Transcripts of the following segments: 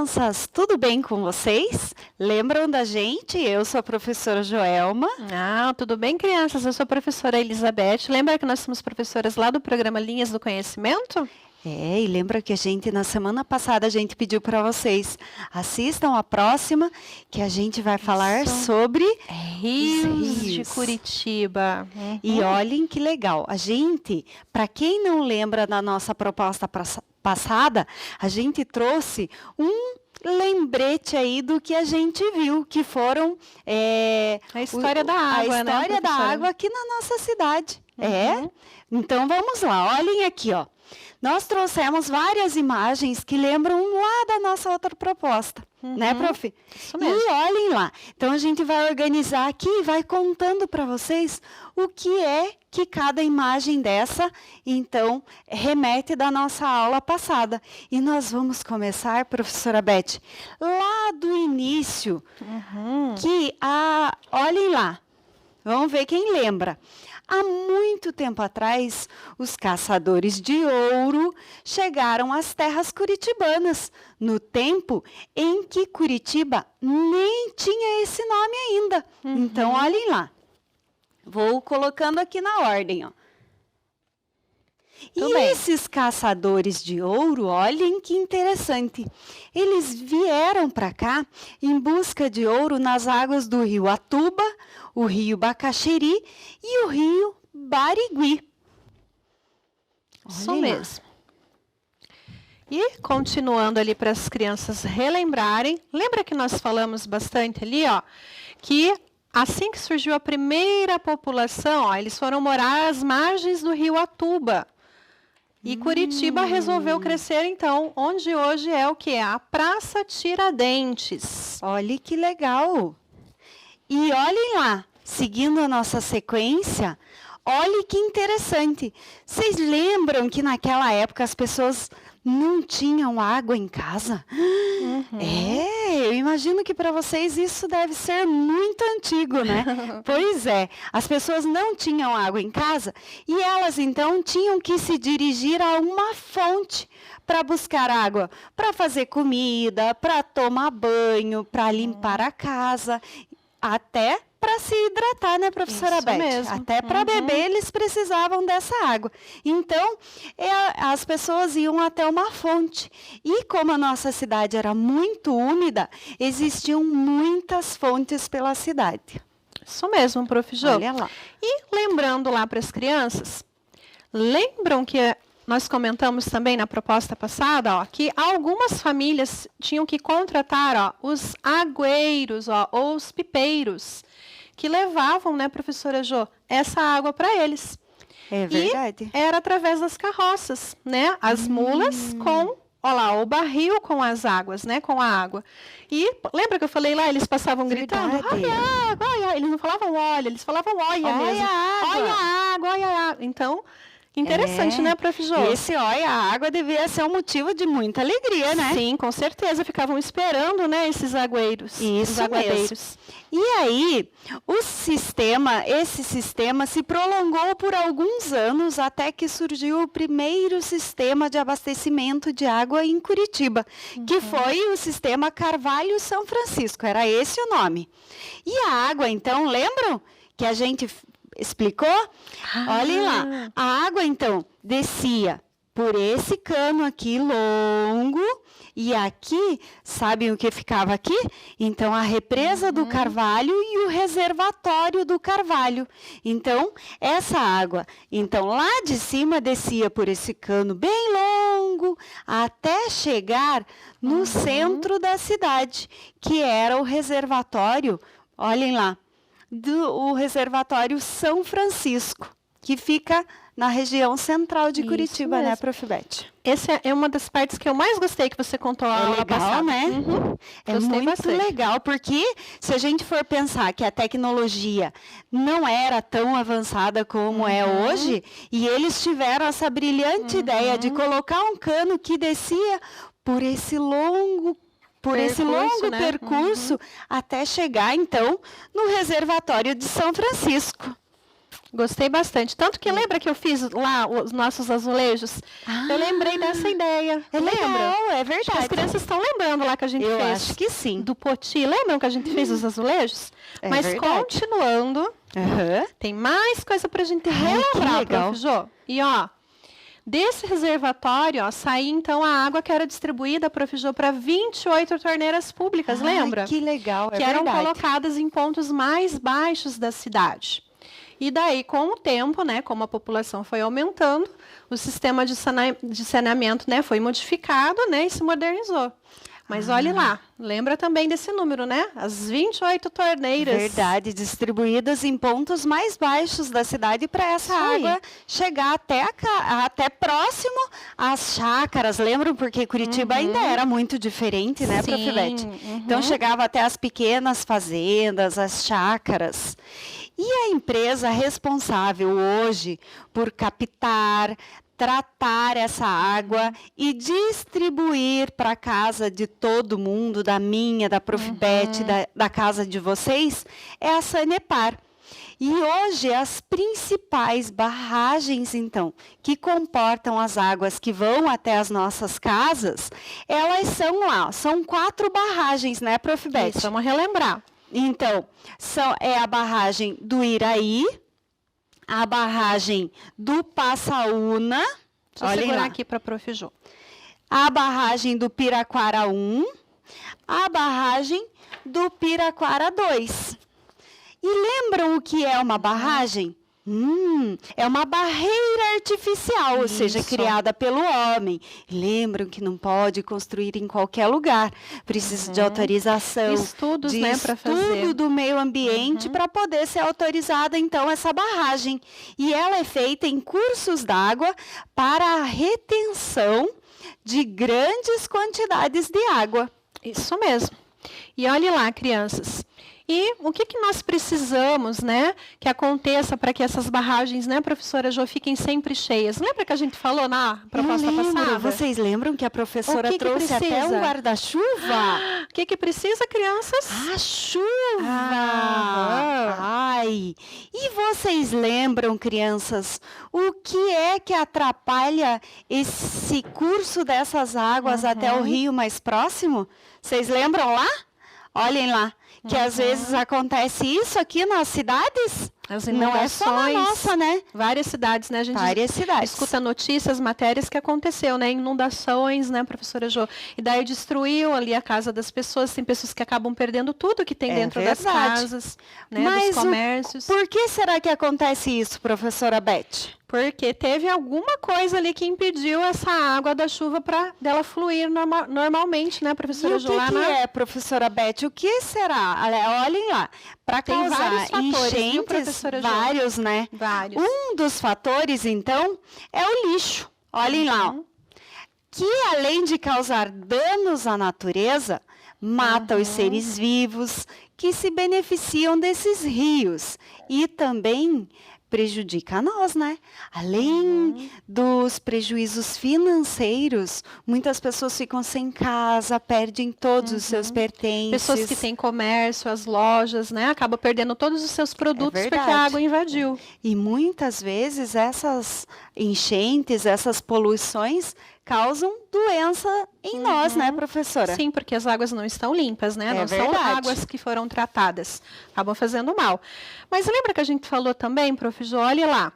crianças, tudo bem com vocês? Lembram da gente? Eu sou a professora Joelma. Tudo bem, crianças? Eu sou a professora Elizabeth. Lembra que nós somos professoras lá do programa Linhas do Conhecimento? E lembra que na semana passada, a gente pediu para vocês assistam a próxima, que a gente vai falar sobre Rios de Curitiba. E olhem que legal. A gente, para quem não lembra da nossa proposta passada, a gente trouxe um lembrete aí do que a gente viu, que foram a história da água, a história da água aqui na nossa cidade. Então vamos lá, olhem aqui, ó. Nós trouxemos várias imagens que lembram lá da nossa outra proposta, né, prof? Isso mesmo. E olhem lá. Então a gente vai organizar aqui e vai contando para vocês o que é que cada imagem dessa, então, remete da nossa aula passada. E nós vamos começar, professora Beth, lá do início, olhem lá, vamos ver quem lembra. Há muito tempo atrás, os caçadores de ouro chegaram às terras curitibanas, no tempo em que Curitiba nem tinha esse nome ainda. Então, olhem lá. Vou colocando aqui na ordem, ó. Esses caçadores de ouro, olhem que interessante. Eles vieram para cá em busca de ouro nas águas do rio Atuba, o rio Bacaxeri e o rio Barigui. Isso mesmo. E continuando ali para as crianças relembrarem, lembra que nós falamos bastante ali, ó, que assim que surgiu a primeira população, ó, eles foram morar às margens do rio Atuba. E Curitiba resolveu crescer, então, onde hoje é o que? A Praça Tiradentes. Olha que legal. E olhem lá, seguindo a nossa sequência, olhe que interessante. Vocês lembram que naquela época as pessoas não tinham água em casa? Eu imagino que para vocês isso deve ser muito antigo, né? Pois é, as pessoas não tinham água em casa e elas então tinham que se dirigir a uma fonte para buscar água, para fazer comida, para tomar banho, para limpar a casa, até para se hidratar, né, professora Isso Beth? mesmo. Até para beber eles precisavam dessa água. Então, as pessoas iam até uma fonte. E como a nossa cidade era muito úmida, existiam muitas fontes pela cidade. Isso mesmo, prof. Jô. Olha lá. E lembrando lá para as crianças, lembram que nós comentamos também na proposta passada, ó, que algumas famílias tinham que contratar, ó, os agueiros, ó, ou os pipeiros, que levavam, né, professora Jô, essa água para eles. É verdade. E era através das carroças, né? As mulas com, ó lá, o barril com as águas, né, com a água. E lembra que eu falei lá, eles passavam gritando, olha a água, olha. Eles não falavam olha, eles falavam olha mesmo. Olha a água, olha a água. Então, interessante, né, prof. Jô? Esse olha, a água devia ser um motivo de muita alegria, né? Sim, com certeza. Ficavam esperando, né, esses agueiros. Isso mesmo. E aí, esse sistema se prolongou por alguns anos até que surgiu o primeiro sistema de abastecimento de água em Curitiba, que foi o sistema Carvalho-São Francisco, era esse o nome. E a água, então, lembram que a gente explicou? Olhem lá, a água, então, descia por esse cano aqui longo, e aqui, sabem o que ficava aqui? Então, a represa do Carvalho e o reservatório do Carvalho. Então, essa água, então, lá de cima descia por esse cano bem longo, até chegar no centro da cidade, que era o reservatório, olhem lá, o reservatório São Francisco, que fica na região central de Curitiba, né, prof. Beth? Essa é uma das partes que eu mais gostei que você contou a aula passada. Né? É Gostei muito bastante. legal, porque se a gente for pensar que a tecnologia não era tão avançada como é hoje, e eles tiveram essa brilhante ideia de colocar um cano que descia por esse longo percurso até chegar, então, no reservatório de São Francisco. Gostei bastante. Tanto que lembra que eu fiz lá os nossos azulejos? Eu lembrei dessa ideia. É Lembra? legal, é Acho que as verdade. crianças estão lembrando lá que a gente Eu fez. acho que sim. Do poti. Lembram que a gente fez os azulejos? É Mas verdade. continuando, Aham. tem mais coisa pra gente que relembrar, legal. Prof. Jô. E ó, desse reservatório, ó, saiu então a água que era distribuída, Prof. Jô, para 28 torneiras públicas, lembra? Ai, que legal, é Que eram verdade. colocadas em pontos mais baixos da cidade. E daí, com o tempo, né, como a população foi aumentando, o sistema de saneamento, né, foi modificado, né, e se modernizou. Mas olhe lá, lembra também desse número, né? As 28 torneiras. Verdade, distribuídas em pontos mais baixos da cidade para essa Isso aí. água chegar até próximo às chácaras. Lembram? Porque Curitiba ainda era muito diferente, né, Sim, Prof. Beth? Então chegava até as pequenas fazendas, as chácaras. E a empresa responsável hoje por captar, tratar essa água e distribuir para a casa de todo mundo, da minha, da Prof. Beth, da casa de vocês, é a Sanepar. E hoje as principais barragens, então, que comportam as águas que vão até as nossas casas, elas são lá, são 4 barragens, né, Prof. Beth? Isso, vamos relembrar. Então, é a barragem do Iraí, a barragem do Passaúna, Deixa eu olhem segurar lá, aqui para a Prof. Jô. a barragem do Piraquara 1, a barragem do Piraquara 2. E lembram o que é uma barragem? É uma barreira artificial, ou seja, Isso. criada pelo homem. Lembram que não pode construir em qualquer lugar. Precisa de autorização, Estudos, de né, para estudo fazer. do meio ambiente para poder ser autorizada, então, essa barragem. E ela é feita em cursos d'água para a retenção de grandes quantidades de água. Isso mesmo. E olhe lá, crianças. E o que nós precisamos, né, que aconteça para que essas barragens, né, professora Jô, fiquem sempre cheias? Lembra que a gente falou na proposta Eu lembro. passada? Vocês lembram que a professora O que trouxe até precisa? um guarda-chuva? O que precisa, crianças? A chuva! Aham. Ai! E vocês lembram, crianças, o que é que atrapalha esse curso dessas águas até o rio mais próximo? Vocês lembram lá? Olhem lá, que às vezes acontece isso aqui nas cidades. As Não é só na inundações. nossa, né? Várias cidades, né? A gente Várias cidades. escuta notícias, matérias que aconteceu, né? Inundações, né, professora Jô? E daí destruiu ali a casa das pessoas. Tem pessoas que acabam perdendo tudo que tem É dentro das verdade. casas, né? Mas dos comércios. por que será que acontece isso, professora Beth? Porque teve alguma coisa ali que impediu essa água da chuva para dela fluir normalmente, né, E professora o Jô? Lá que é, professora Beth? O que será? Olhem lá, para Tem causar vários fatores, viu, enchentes, professora Jô? vários, né? Vários. Um dos fatores, então, é o lixo. Olhem lá, ó, que além de causar danos à natureza, mata os seres vivos que se beneficiam desses rios e também prejudica a nós, né? Além dos prejuízos financeiros, muitas pessoas ficam sem casa, perdem todos os seus pertences. Pessoas que têm comércio, as lojas, né? Acabam perdendo todos os seus produtos porque verdade. a água invadiu. E muitas vezes essas enchentes, essas poluições causam doença em nós, né, professora? Sim, porque as águas não estão limpas, né? É Não são verdade. águas que foram tratadas. Acabam fazendo mal. Mas lembra que a gente falou também, Prof. Jô, olha lá,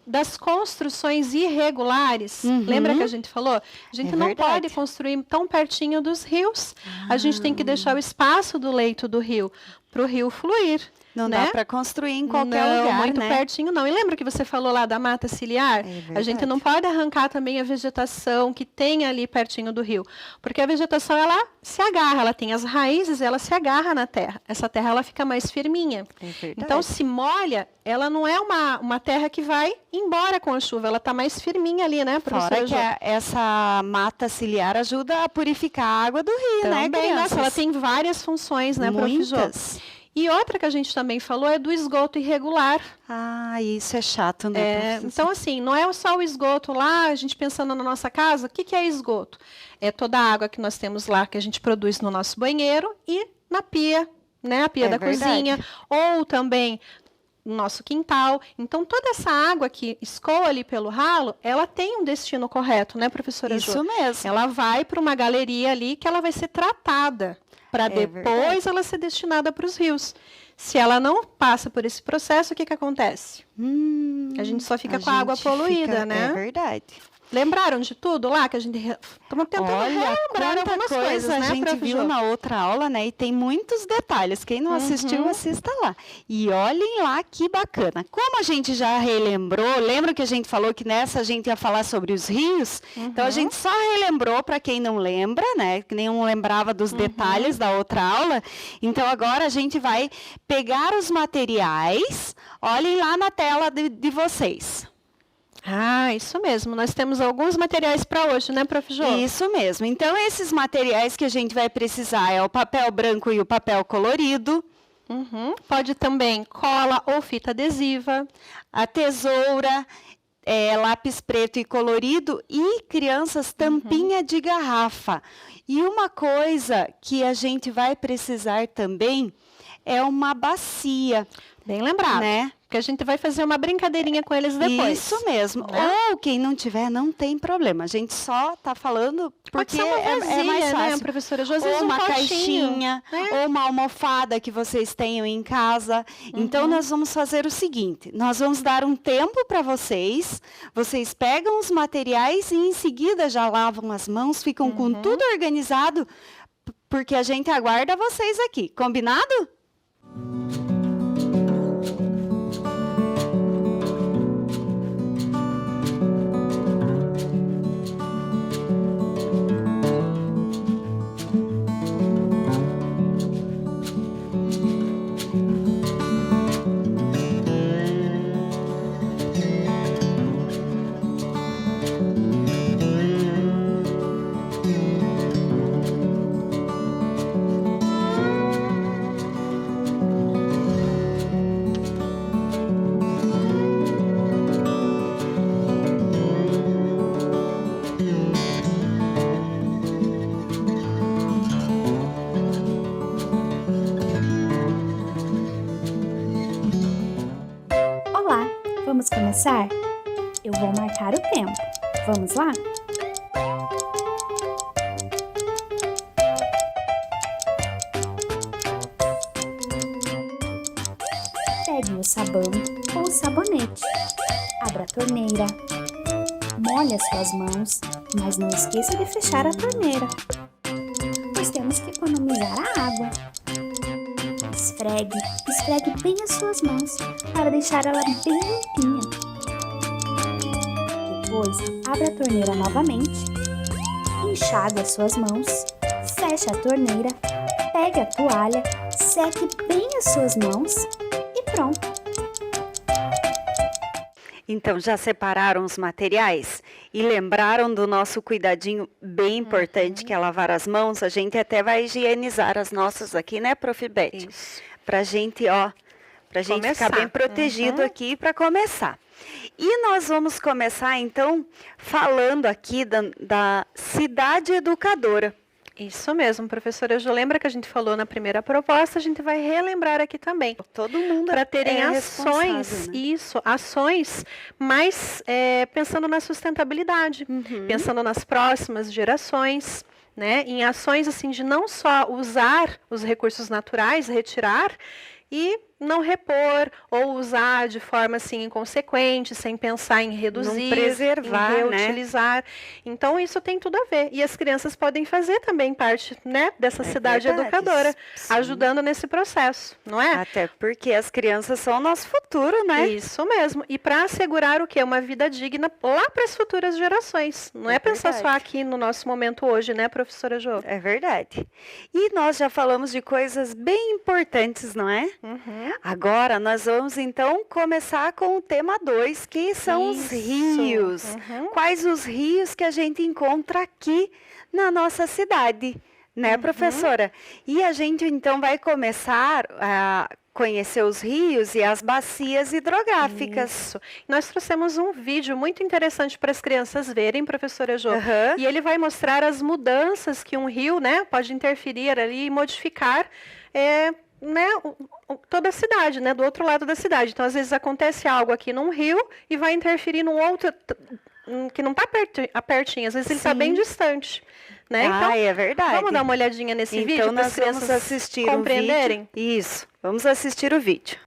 das construções irregulares. Lembra que a gente falou? A gente É não verdade. pode construir tão pertinho dos rios. A gente tem que deixar o espaço do leito do rio para o rio fluir. Não né? dá para construir em qualquer Não, lugar, muito né? pertinho não. E lembra que você falou lá da mata ciliar? A gente verdade. não pode arrancar também a vegetação que tem ali pertinho do rio, porque a vegetação ela se agarra, ela tem as raízes, ela se agarra na terra. Essa terra ela fica mais firminha. É verdade. Então se molha, ela não é uma terra que vai embora com a chuva, ela está mais firminha ali, né, professora Fora que Jô? essa mata ciliar ajuda a purificar a água do rio, né, Também, crianças? nossa, ela tem várias funções, né, Prof. Jô? Muitas. E outra que a gente também falou é do esgoto irregular. Ah, isso é chato, né, professora? Então, assim, não é só o esgoto lá, a gente pensando na nossa casa, o que é esgoto? É toda a água que nós temos lá, que a gente produz no nosso banheiro e na pia, né? A pia É da verdade. cozinha. Ou também no nosso quintal. Então, toda essa água que escoa ali pelo ralo, ela tem um destino correto, né, professora Jo? Isso mesmo. Ela vai para uma galeria ali que ela vai ser tratada, para depois verdade. ela ser destinada para os rios. Se ela não passa por esse processo, o que acontece? A gente só fica com a água poluída, né? É verdade. Lembraram de tudo lá que a gente estamos tentando Olha, relembrar quanta algumas coisa coisas, a né, gente Prof. viu Jo? na outra aula, né? E tem muitos detalhes. Quem não assistiu, assista lá. E olhem lá que bacana. Como a gente já relembrou, lembra que a gente falou que nessa a gente ia falar sobre os rios? Então a gente só relembrou para quem não lembra, né? Que nenhum lembrava dos detalhes da outra aula. Então agora a gente vai pegar os materiais. Olhem lá na tela de vocês. Ah, isso mesmo. Nós temos alguns materiais para hoje, né, Prof. Jo? Isso mesmo. Então, esses materiais que a gente vai precisar é o papel branco e o papel colorido, Pode também cola ou fita adesiva. a tesoura, lápis preto e colorido e, crianças, tampinha de garrafa. E uma coisa que a gente vai precisar também é uma bacia, Bem lembrado. né? Porque a gente vai fazer uma brincadeirinha com eles depois. Isso mesmo. né? Ou quem não tiver, não tem problema. A gente só está falando Pode porque ser uma vasilha, é mais né, fácil. professora Jo? Às vezes Ou uma potinho, caixinha, né? ou uma almofada que vocês tenham em casa. Então, nós vamos fazer o seguinte, nós vamos dar um tempo para vocês pegam os materiais e em seguida já lavam as mãos, ficam com tudo organizado, porque a gente aguarda vocês aqui. Combinado? Olá, vamos começar? Eu vou marcar o tempo. Vamos lá? Pegue o sabão ou o sabonete. Abra a torneira. Molhe as suas mãos, mas não esqueça de fechar a torneira, pois temos que economizar a água. Esfregue bem as suas mãos para deixar ela bem limpinha. Depois, abra a torneira novamente, enxague as suas mãos, feche a torneira, pegue a toalha, seque bem as suas mãos e pronto. Então, já separaram os materiais? E lembraram do nosso cuidadinho bem importante, que é lavar as mãos? A gente até vai higienizar as nossas aqui, né, Prof. Beth? Isso. Pra gente, pra gente ficar Começar. bem protegido aqui para começar. E nós vamos começar, então, falando aqui da cidade educadora. Isso mesmo, professora Jo. Lembra que a gente falou na primeira proposta? A gente vai relembrar aqui também. Todo mundo Para terem é ações, responsável, né? ações mais pensando na sustentabilidade, pensando nas próximas gerações, né? Em ações assim de não só usar os recursos naturais, retirar e não repor ou usar de forma assim inconsequente, sem pensar em reduzir, preservar, em né? reutilizar. Então isso tem tudo a ver. E as crianças podem fazer também parte, né, dessa cidade verdade, educadora, sim. ajudando nesse processo, não é? Até porque as crianças são o nosso futuro, né? Isso mesmo. E para assegurar o quê? Uma vida digna lá para as futuras gerações. Não é, pensar só verdade. aqui no nosso momento hoje, né, professora Jo? É verdade. E nós já falamos de coisas bem importantes, não é? Agora nós vamos então começar com o tema 2, que são os Isso. rios. Quais os rios que a gente encontra aqui na nossa cidade, né, professora? E a gente então vai começar a conhecer os rios e as bacias hidrográficas. Isso. Nós trouxemos um vídeo muito interessante para as crianças verem, professora Jo. Aham. E ele vai mostrar as mudanças que um rio, né, pode interferir ali e modificar né, toda a cidade, né, do outro lado da cidade. Então, às vezes acontece algo aqui num rio e vai interferir num outro que não está pertinho, às vezes ele está bem distante. Né? Então, é verdade. Vamos dar uma olhadinha nesse vídeo Então para nós as crianças vamos assistir compreenderem? o vídeo. Isso, vamos assistir o vídeo.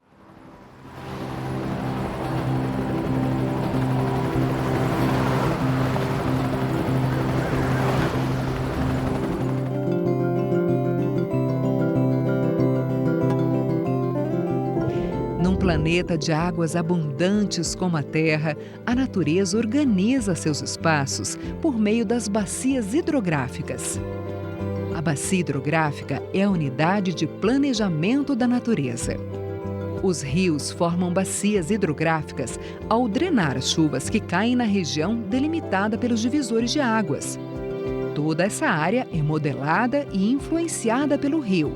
Num planeta de águas abundantes como a Terra, a natureza organiza seus espaços por meio das bacias hidrográficas. A bacia hidrográfica é a unidade de planejamento da natureza. Os rios formam bacias hidrográficas ao drenar as chuvas que caem na região delimitada pelos divisores de águas. Toda essa área é modelada e influenciada pelo rio.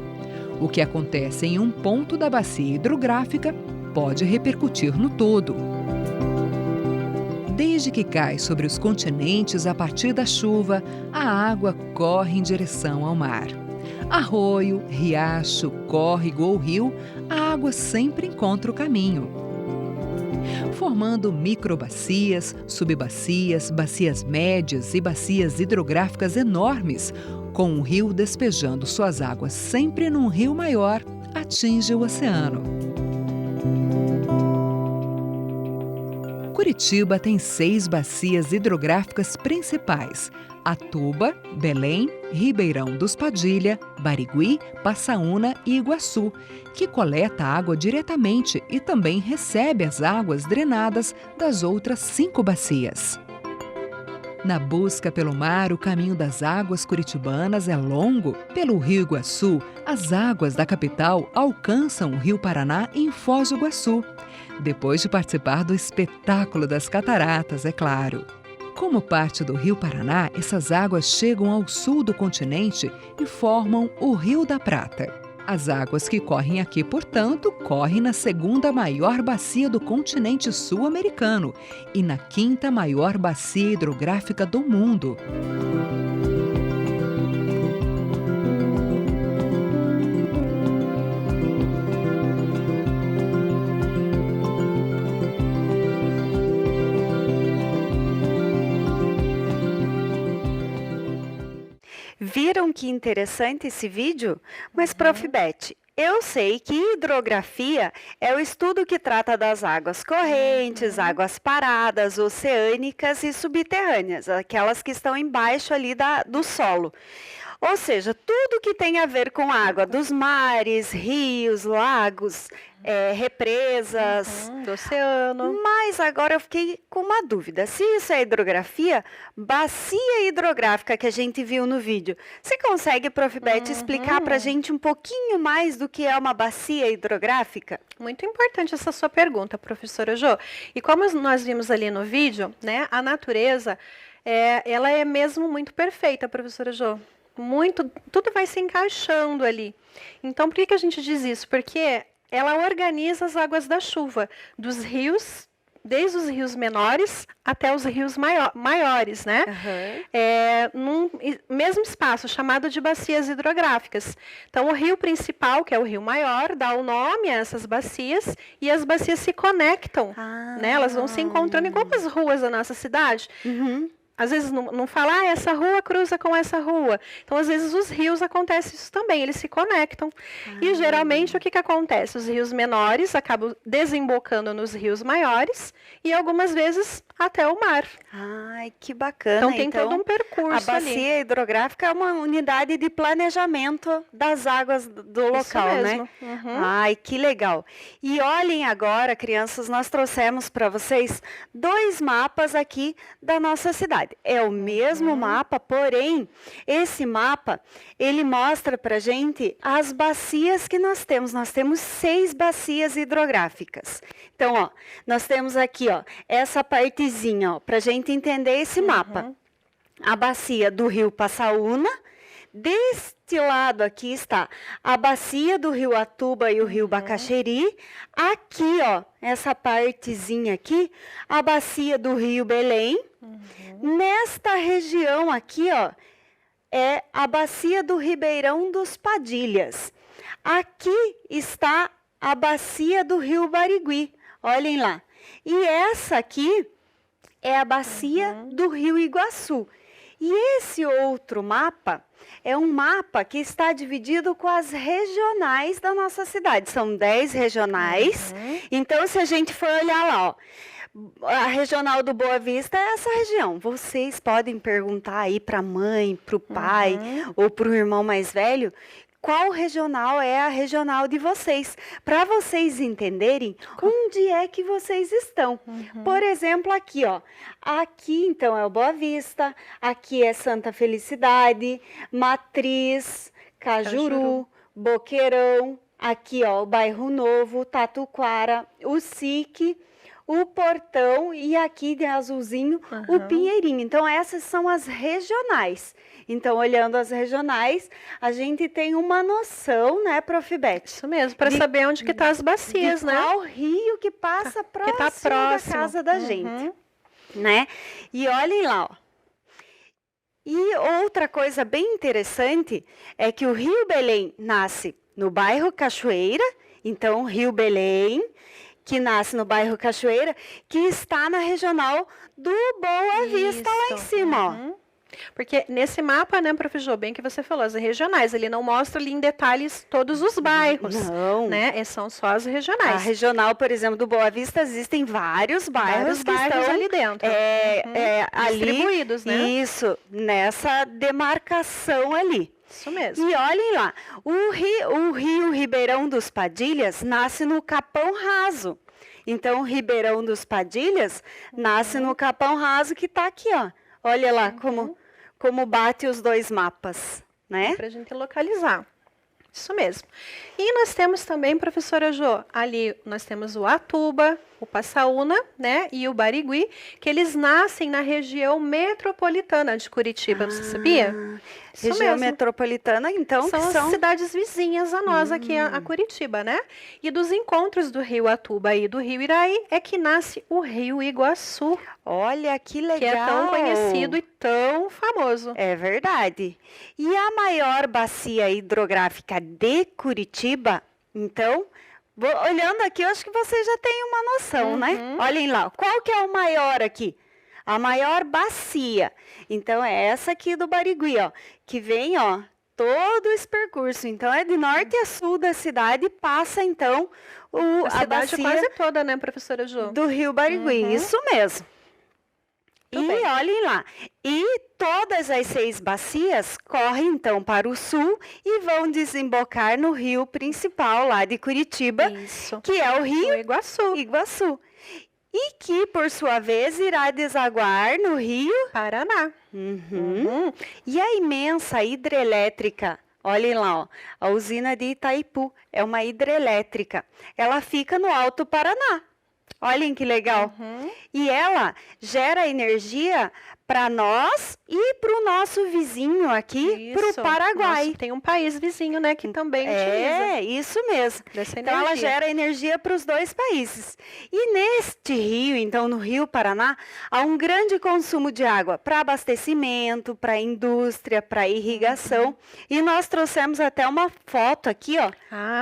O que acontece em um ponto da bacia hidrográfica pode repercutir no todo. Desde que cai sobre os continentes a partir da chuva, a água corre em direção ao mar. Arroio, riacho, córrego ou rio, a água sempre encontra o caminho. Formando microbacias, subbacias, bacias médias e bacias hidrográficas enormes, com o rio despejando suas águas sempre num rio maior, atinge o oceano. Curitiba tem 6 bacias hidrográficas principais: Atuba, Belém, Ribeirão dos Padilha, Barigui, Passaúna e Iguaçu, que coleta água diretamente e também recebe as águas drenadas das outras 5 bacias. Na busca pelo mar, o caminho das águas curitibanas é longo. Pelo Rio Iguaçu, as águas da capital alcançam o Rio Paraná em Foz do Iguaçu, depois de participar do espetáculo das cataratas, é claro. Como parte do Rio Paraná, essas águas chegam ao sul do continente e formam o Rio da Prata. As águas que correm aqui, portanto, correm na 2ª maior bacia do continente sul-americano e na 5ª maior bacia hidrográfica do mundo. Viram que interessante esse vídeo? Mas, Prof. Beth, eu sei que hidrografia é o estudo que trata das águas correntes, águas paradas, oceânicas e subterrâneas, aquelas que estão embaixo ali do solo. Ou seja, tudo que tem a ver com a água dos mares, rios, lagos, represas. Do oceano. Mas agora eu fiquei com uma dúvida. Se isso é hidrografia, bacia hidrográfica que a gente viu no vídeo, você consegue, Prof. Beth, explicar para a gente um pouquinho mais do que é uma bacia hidrográfica? Muito importante essa sua pergunta, professora Jo. E como nós vimos ali no vídeo, né, a natureza, ela é mesmo muito perfeita, professora Jo. Tudo vai se encaixando ali. Então, por que a gente diz isso? Porque ela organiza as águas da chuva, dos rios, desde os rios menores até os rios maiores, né? Num mesmo espaço, chamado de bacias hidrográficas. Então, o rio principal, que é o rio maior, dá o nome a essas bacias, e as bacias se conectam, né? Elas vão se encontrando igual as ruas da nossa cidade. Às vezes não fala, essa rua cruza com essa rua. Então, às vezes, os rios acontece isso também, eles se conectam. E, geralmente, o que acontece? Os rios menores acabam desembocando nos rios maiores e, algumas vezes, até o mar. Ai, que bacana. Então, tem todo um percurso a bacia hidrográfica é uma unidade de planejamento das águas do local, né? Ai, que legal. E olhem agora, crianças, nós trouxemos para vocês 2 mapas aqui da nossa cidade. É o mesmo mapa, porém, esse mapa, ele mostra para a gente as bacias que nós temos. Nós temos 6 bacias hidrográficas. Então, ó, nós temos aqui, ó, essa partezinha, ó, para a gente entender esse mapa. A bacia do rio Passaúna. Deste lado aqui está a bacia do rio Atuba e o rio Bacaxeri. Aqui, ó, essa partezinha aqui, a bacia do rio Belém. Nesta região aqui, ó, é a bacia do Ribeirão dos Padilhas. Aqui está a bacia do Rio Barigui. Olhem lá. E essa aqui é a bacia do Rio Iguaçu. E esse outro mapa é um mapa que está dividido com as regionais da nossa cidade. São 10 regionais. Então, se a gente for olhar lá, ó, a regional do Boa Vista é essa região. Vocês podem perguntar aí para a mãe, para o pai ou para o irmão mais velho, qual regional é a regional de vocês, para vocês entenderem onde é que vocês estão. Por exemplo, aqui, ó. Aqui, então, é o Boa Vista, aqui é Santa Felicidade, Matriz, Cajuru, Boqueirão, aqui, ó, o Bairro Novo, Tatuquara, o SIC, o Portão e aqui de azulzinho, o Pinheirinho. Então, essas são as regionais. Então, olhando as regionais, a gente tem uma noção, né, Prof. Beth? Isso mesmo, para saber onde que tá as bacias, né? Qual rio que passa próximo, que tá próximo da casa da gente, né? E olhem lá, ó. E outra coisa bem interessante é que o Rio Belém nasce no bairro Cachoeira, então Rio Belém, que nasce no bairro Cachoeira, que está na regional do Boa Vista, lá em cima, ó. Porque nesse mapa, né, Prof. Jô, bem que você falou, as regionais, ele não mostra ali em detalhes todos os bairros. Não. Né? São só as regionais. A regional, por exemplo, do Boa Vista, existem vários bairros que estão ali dentro. Ali, distribuídos, né? Isso, nessa demarcação ali. Isso mesmo. E olhem lá, o rio Ribeirão dos Padilhas nasce no Capão Raso. Então, o Ribeirão dos Padilhas nasce no Capão Raso, que está aqui, ó. Olha lá como bate os dois mapas, né? Para a gente localizar. Isso mesmo. E nós temos também, professora Jô, ali nós temos o Atuba, o Passaúna, né, e o Barigui, que eles nascem na região metropolitana de Curitiba, você sabia? Isso Região mesmo. metropolitana, então, São as cidades vizinhas a nós aqui, a Curitiba, né? E dos encontros do Rio Atuba e do Rio Iraí é que nasce o Rio Iguaçu. Olha, que legal! Que é tão conhecido e tão famoso. É verdade. E a maior bacia hidrográfica de Curitiba, então, olhando aqui, eu acho que vocês já têm uma noção, né? Olhem lá, qual que é o maior aqui? A maior bacia. Então, é essa aqui do Barigui, ó, que vem, ó, todo esse percurso. Então, é de norte a sul da cidade, passa, então, a cidade bacia quase toda, né, professora Jô? do Rio Barigui. Isso mesmo. Olhem lá, e todas as 6 bacias correm então para o sul e vão desembocar no rio principal lá de Curitiba, que é o Rio Iguaçu. E que, por sua vez, irá desaguar no Rio Paraná. E a imensa hidrelétrica, olhem lá, ó, a usina de Itaipu, é uma hidrelétrica. Ela fica no Alto Paraná. Olhem que legal. E ela gera energia para nós e para o nosso vizinho aqui, para o Paraguai. Nossa, tem um país vizinho, né, que também utiliza. É, isso mesmo. Então, ela gera energia para os 2 países. E neste rio, então, no Rio Paraná, há um grande consumo de água para abastecimento, para indústria, para irrigação. E nós trouxemos até uma foto aqui, ó.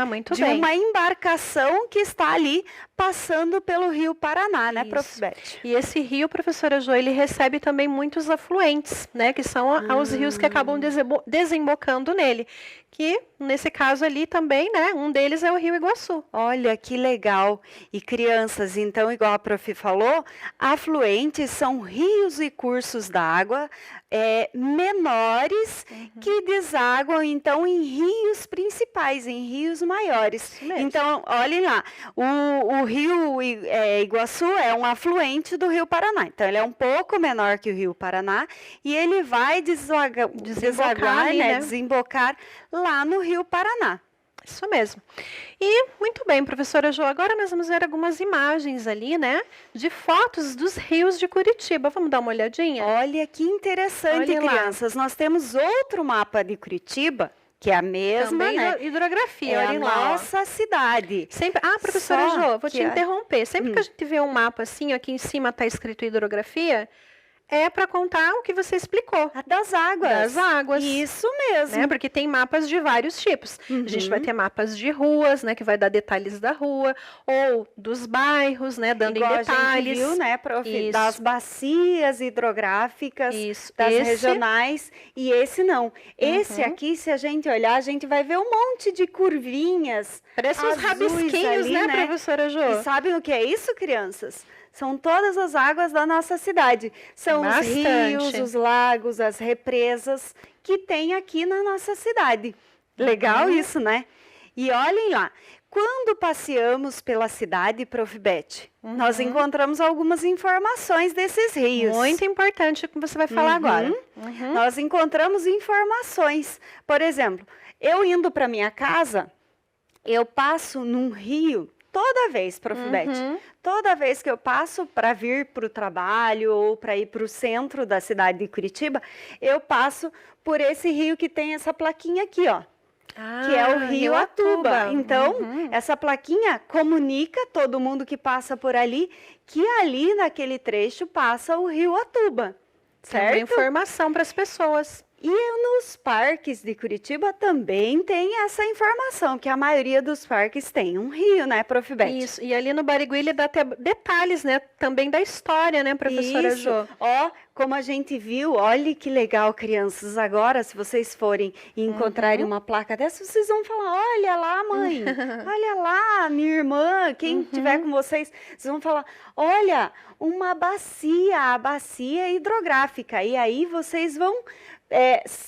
Muito de bem. uma embarcação que está ali passando pelo Rio Paraná, né, Prof. Beth? E esse rio, professora Jô, ele recebe também muitos afluentes, né, que são os rios que acabam desembocando nele, que nesse caso ali também, né, um deles é o Rio Iguaçu. Olha que legal. E crianças, então, igual a Prof. falou, afluentes são rios e cursos d'água menores que desaguam, então, em rios principais, em rios maiores. Então, olhem lá, o Rio Iguaçu é um afluente do Rio Paraná. Então, ele é um pouco menor que o Rio Paraná e ele vai desaguar, ali, né? Desembocar lá no Rio Paraná. Isso mesmo. E, muito bem, professora Jô, agora nós vamos ver algumas imagens ali, né, de fotos dos rios de Curitiba. Vamos dar uma olhadinha? Olha que interessante, Olha lá. crianças. Nós temos outro mapa de Curitiba, que é a mesma, Também né? hidrografia, É olhem a lá, ó. nossa cidade. Sempre... professora Só Jô, vou te que interromper. Sempre que a gente vê um mapa assim, aqui em cima está escrito hidrografia, é para contar o que você explicou. Das águas. Das águas. Isso mesmo. Né? Porque tem mapas de vários tipos. A gente vai ter mapas de ruas, né? Que vai dar detalhes da rua, ou dos bairros, né? Dando Igual em detalhes. a gente viu, né, prof? Isso. Das bacias hidrográficas, Isso. das Esse- regionais, e esse não. Esse aqui, se a gente olhar, a gente vai ver um monte de curvinhas. Parece uns azuis rabisquinhos, ali, né, né? professora Jo? E sabem o que é isso, crianças? São todas as águas da nossa cidade. São os Bastante. rios, os lagos, as represas que tem aqui na nossa cidade. Legal isso, né? E olhem lá, quando passeamos pela cidade, Prof. Beth, nós encontramos algumas informações desses rios. Muito importante o que você vai falar agora. Nós encontramos informações. Por exemplo, eu indo para minha casa, eu passo num rio toda vez, Prof. Beth. Toda vez que eu passo para vir para o trabalho ou para ir para o centro da cidade de Curitiba, eu passo por esse rio que tem essa plaquinha aqui, ó. Que é o Rio Atuba. Então, essa plaquinha comunica todo mundo que passa por ali que ali naquele trecho passa o Rio Atuba. É uma Certo? informação para as pessoas. E nos parques de Curitiba também tem essa informação, que a maioria dos parques tem um rio, né, Prof. Beth? Isso. E ali no Barigui ele dá até detalhes, né? Também da história, né, professora Isso. Jo? Ó, como a gente viu, olha que legal, crianças. Agora, se vocês forem e encontrarem uma placa dessa, vocês vão falar, olha lá, mãe, olha lá, minha irmã, quem estiver com vocês, vocês vão falar, olha, uma bacia, a bacia hidrográfica. E aí vocês vão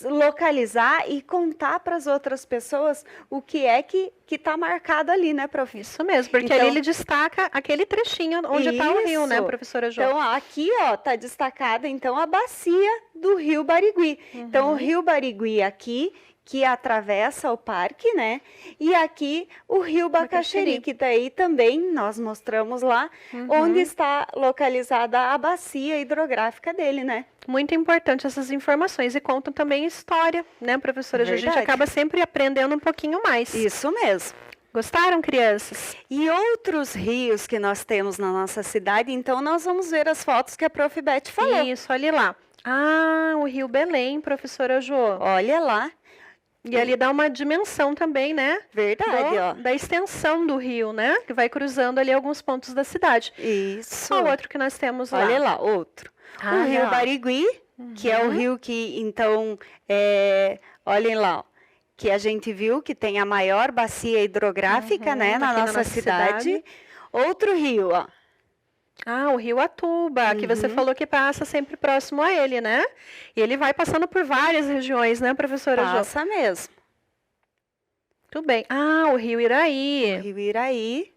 localizar e contar para as outras pessoas o que é que está marcado ali, né, prof? Isso mesmo, porque Então- ali ele destaca aquele trechinho onde está o rio, né, Isso. professora Jo? Então, ó, aqui, ó, tá destacada, então, a bacia do Rio Barigui. Então, o Rio Barigui aqui, que atravessa o parque, né? E aqui o Rio Bacaxeri, que daí também nós mostramos lá, onde está localizada a bacia hidrográfica dele, né? Muito importante essas informações e contam também história, né, professora Jo? A gente Verdade. acaba sempre aprendendo um pouquinho mais. Isso mesmo. Gostaram, crianças? E outros rios que nós temos na nossa cidade, então nós vamos ver as fotos que a Prof. Beth falou. Isso, olha lá. Ah, o Rio Belém, professora Jo. Olha lá. E ali dá uma dimensão também, né? Verdade, ó. Da extensão do rio, né? Que vai cruzando ali alguns pontos da cidade. Isso. Qual outro que nós temos lá? Olha lá, outro. Ah, o Rio ó. Barigui, que é o rio que, então, olhem lá, ó, que a gente viu que tem a maior bacia hidrográfica, né, na aqui na nossa nossa cidade. cidade. Outro rio, ó. Ah, o Rio Atuba, que você falou que passa sempre próximo a ele, né? E ele vai passando por várias regiões, né, professora Jo? Passa mesmo. Tudo bem. Ah, o Rio Iraí. Rio Iraí.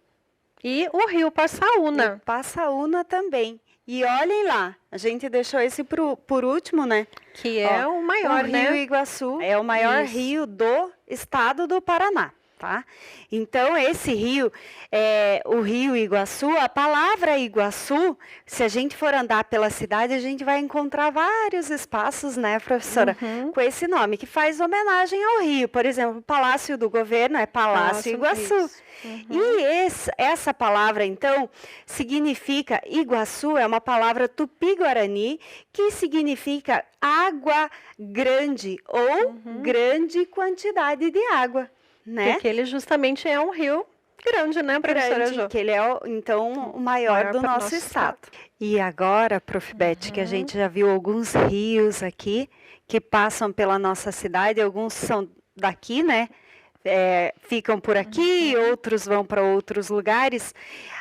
E o Rio Passaúna. E Passaúna também. E olhem lá, a gente deixou esse por último, né? Que é o maior, o né? Rio Iguaçu é o maior Isso. rio do estado do Paraná, tá? Então, esse rio, o Rio Iguaçu, a palavra Iguaçu, se a gente for andar pela cidade, a gente vai encontrar vários espaços, né, professora, com esse nome, que faz homenagem ao rio. Por exemplo, o Palácio do Governo é Palácio Iguaçu. Isso. E essa palavra, então, significa, Iguaçu é uma palavra tupi-guarani, que significa água grande ou grande quantidade de água, né? Porque ele justamente é um rio grande, né, professora Grande, Jo? que ele é, então, o maior do para o nosso estado. E agora, Prof. Beth, que a gente já viu alguns rios aqui que passam pela nossa cidade, alguns são daqui, né? Ficam por aqui, outros vão para outros lugares.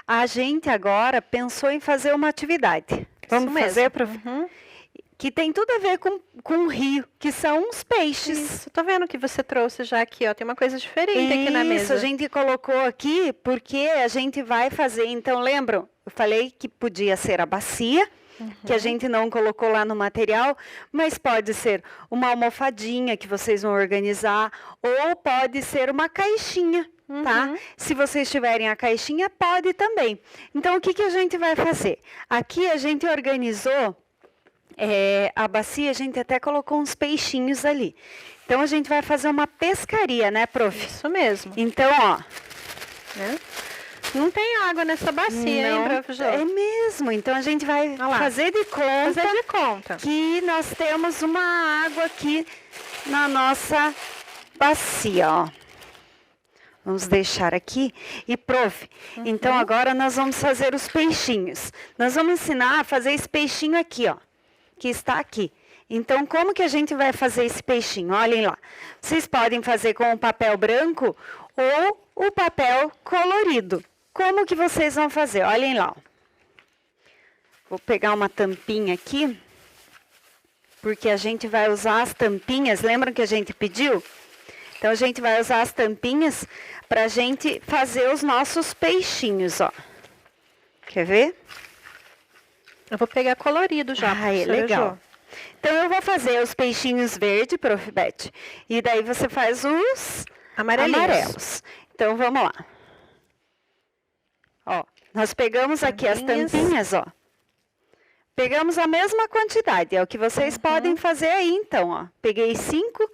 A gente agora pensou em fazer uma atividade. Vamos mesmo. fazer, Prof? Que tem tudo a ver com o rio, que são os peixes. Isso, tô vendo que você trouxe já aqui, ó. Tem uma coisa diferente aqui na mesa. Isso, a gente colocou aqui porque a gente vai fazer. Então, lembram? Eu falei que podia ser a bacia, que a gente não colocou lá no material, mas pode ser uma almofadinha que vocês vão organizar, ou pode ser uma caixinha, tá? Se vocês tiverem a caixinha, pode também. Então, o que a gente vai fazer? Aqui a gente organizou a bacia, a gente até colocou uns peixinhos ali. Então, a gente vai fazer uma pescaria, né, prof? Isso mesmo. Então, ó, Né? Não tem água nessa bacia, hein, Não, prof. Jô? é mesmo. Então a gente vai Olha lá. fazer de conta Fazer de conta. que nós temos uma água aqui na nossa bacia, ó. Vamos deixar aqui. E, prof, então agora nós vamos fazer os peixinhos. Nós vamos ensinar a fazer esse peixinho aqui, ó, que está aqui. Então, como que a gente vai fazer esse peixinho? Olhem lá. Vocês podem fazer com o papel branco ou o papel colorido. Como que vocês vão fazer? Olhem lá, ó. Vou pegar uma tampinha aqui, porque a gente vai usar as tampinhas. Lembram que a gente pediu? Então, a gente vai usar as tampinhas para a gente fazer os nossos peixinhos, ó. Quer ver? Eu vou pegar colorido já, Ah, é professora legal. Jô. Então, eu vou fazer os peixinhos verde, Prof. Beth. E daí você faz os amarelos. Então, vamos lá. Ó, nós pegamos aqui as tampinhas, ó. Pegamos a mesma quantidade, é o que vocês podem fazer aí, então, ó. Peguei 5,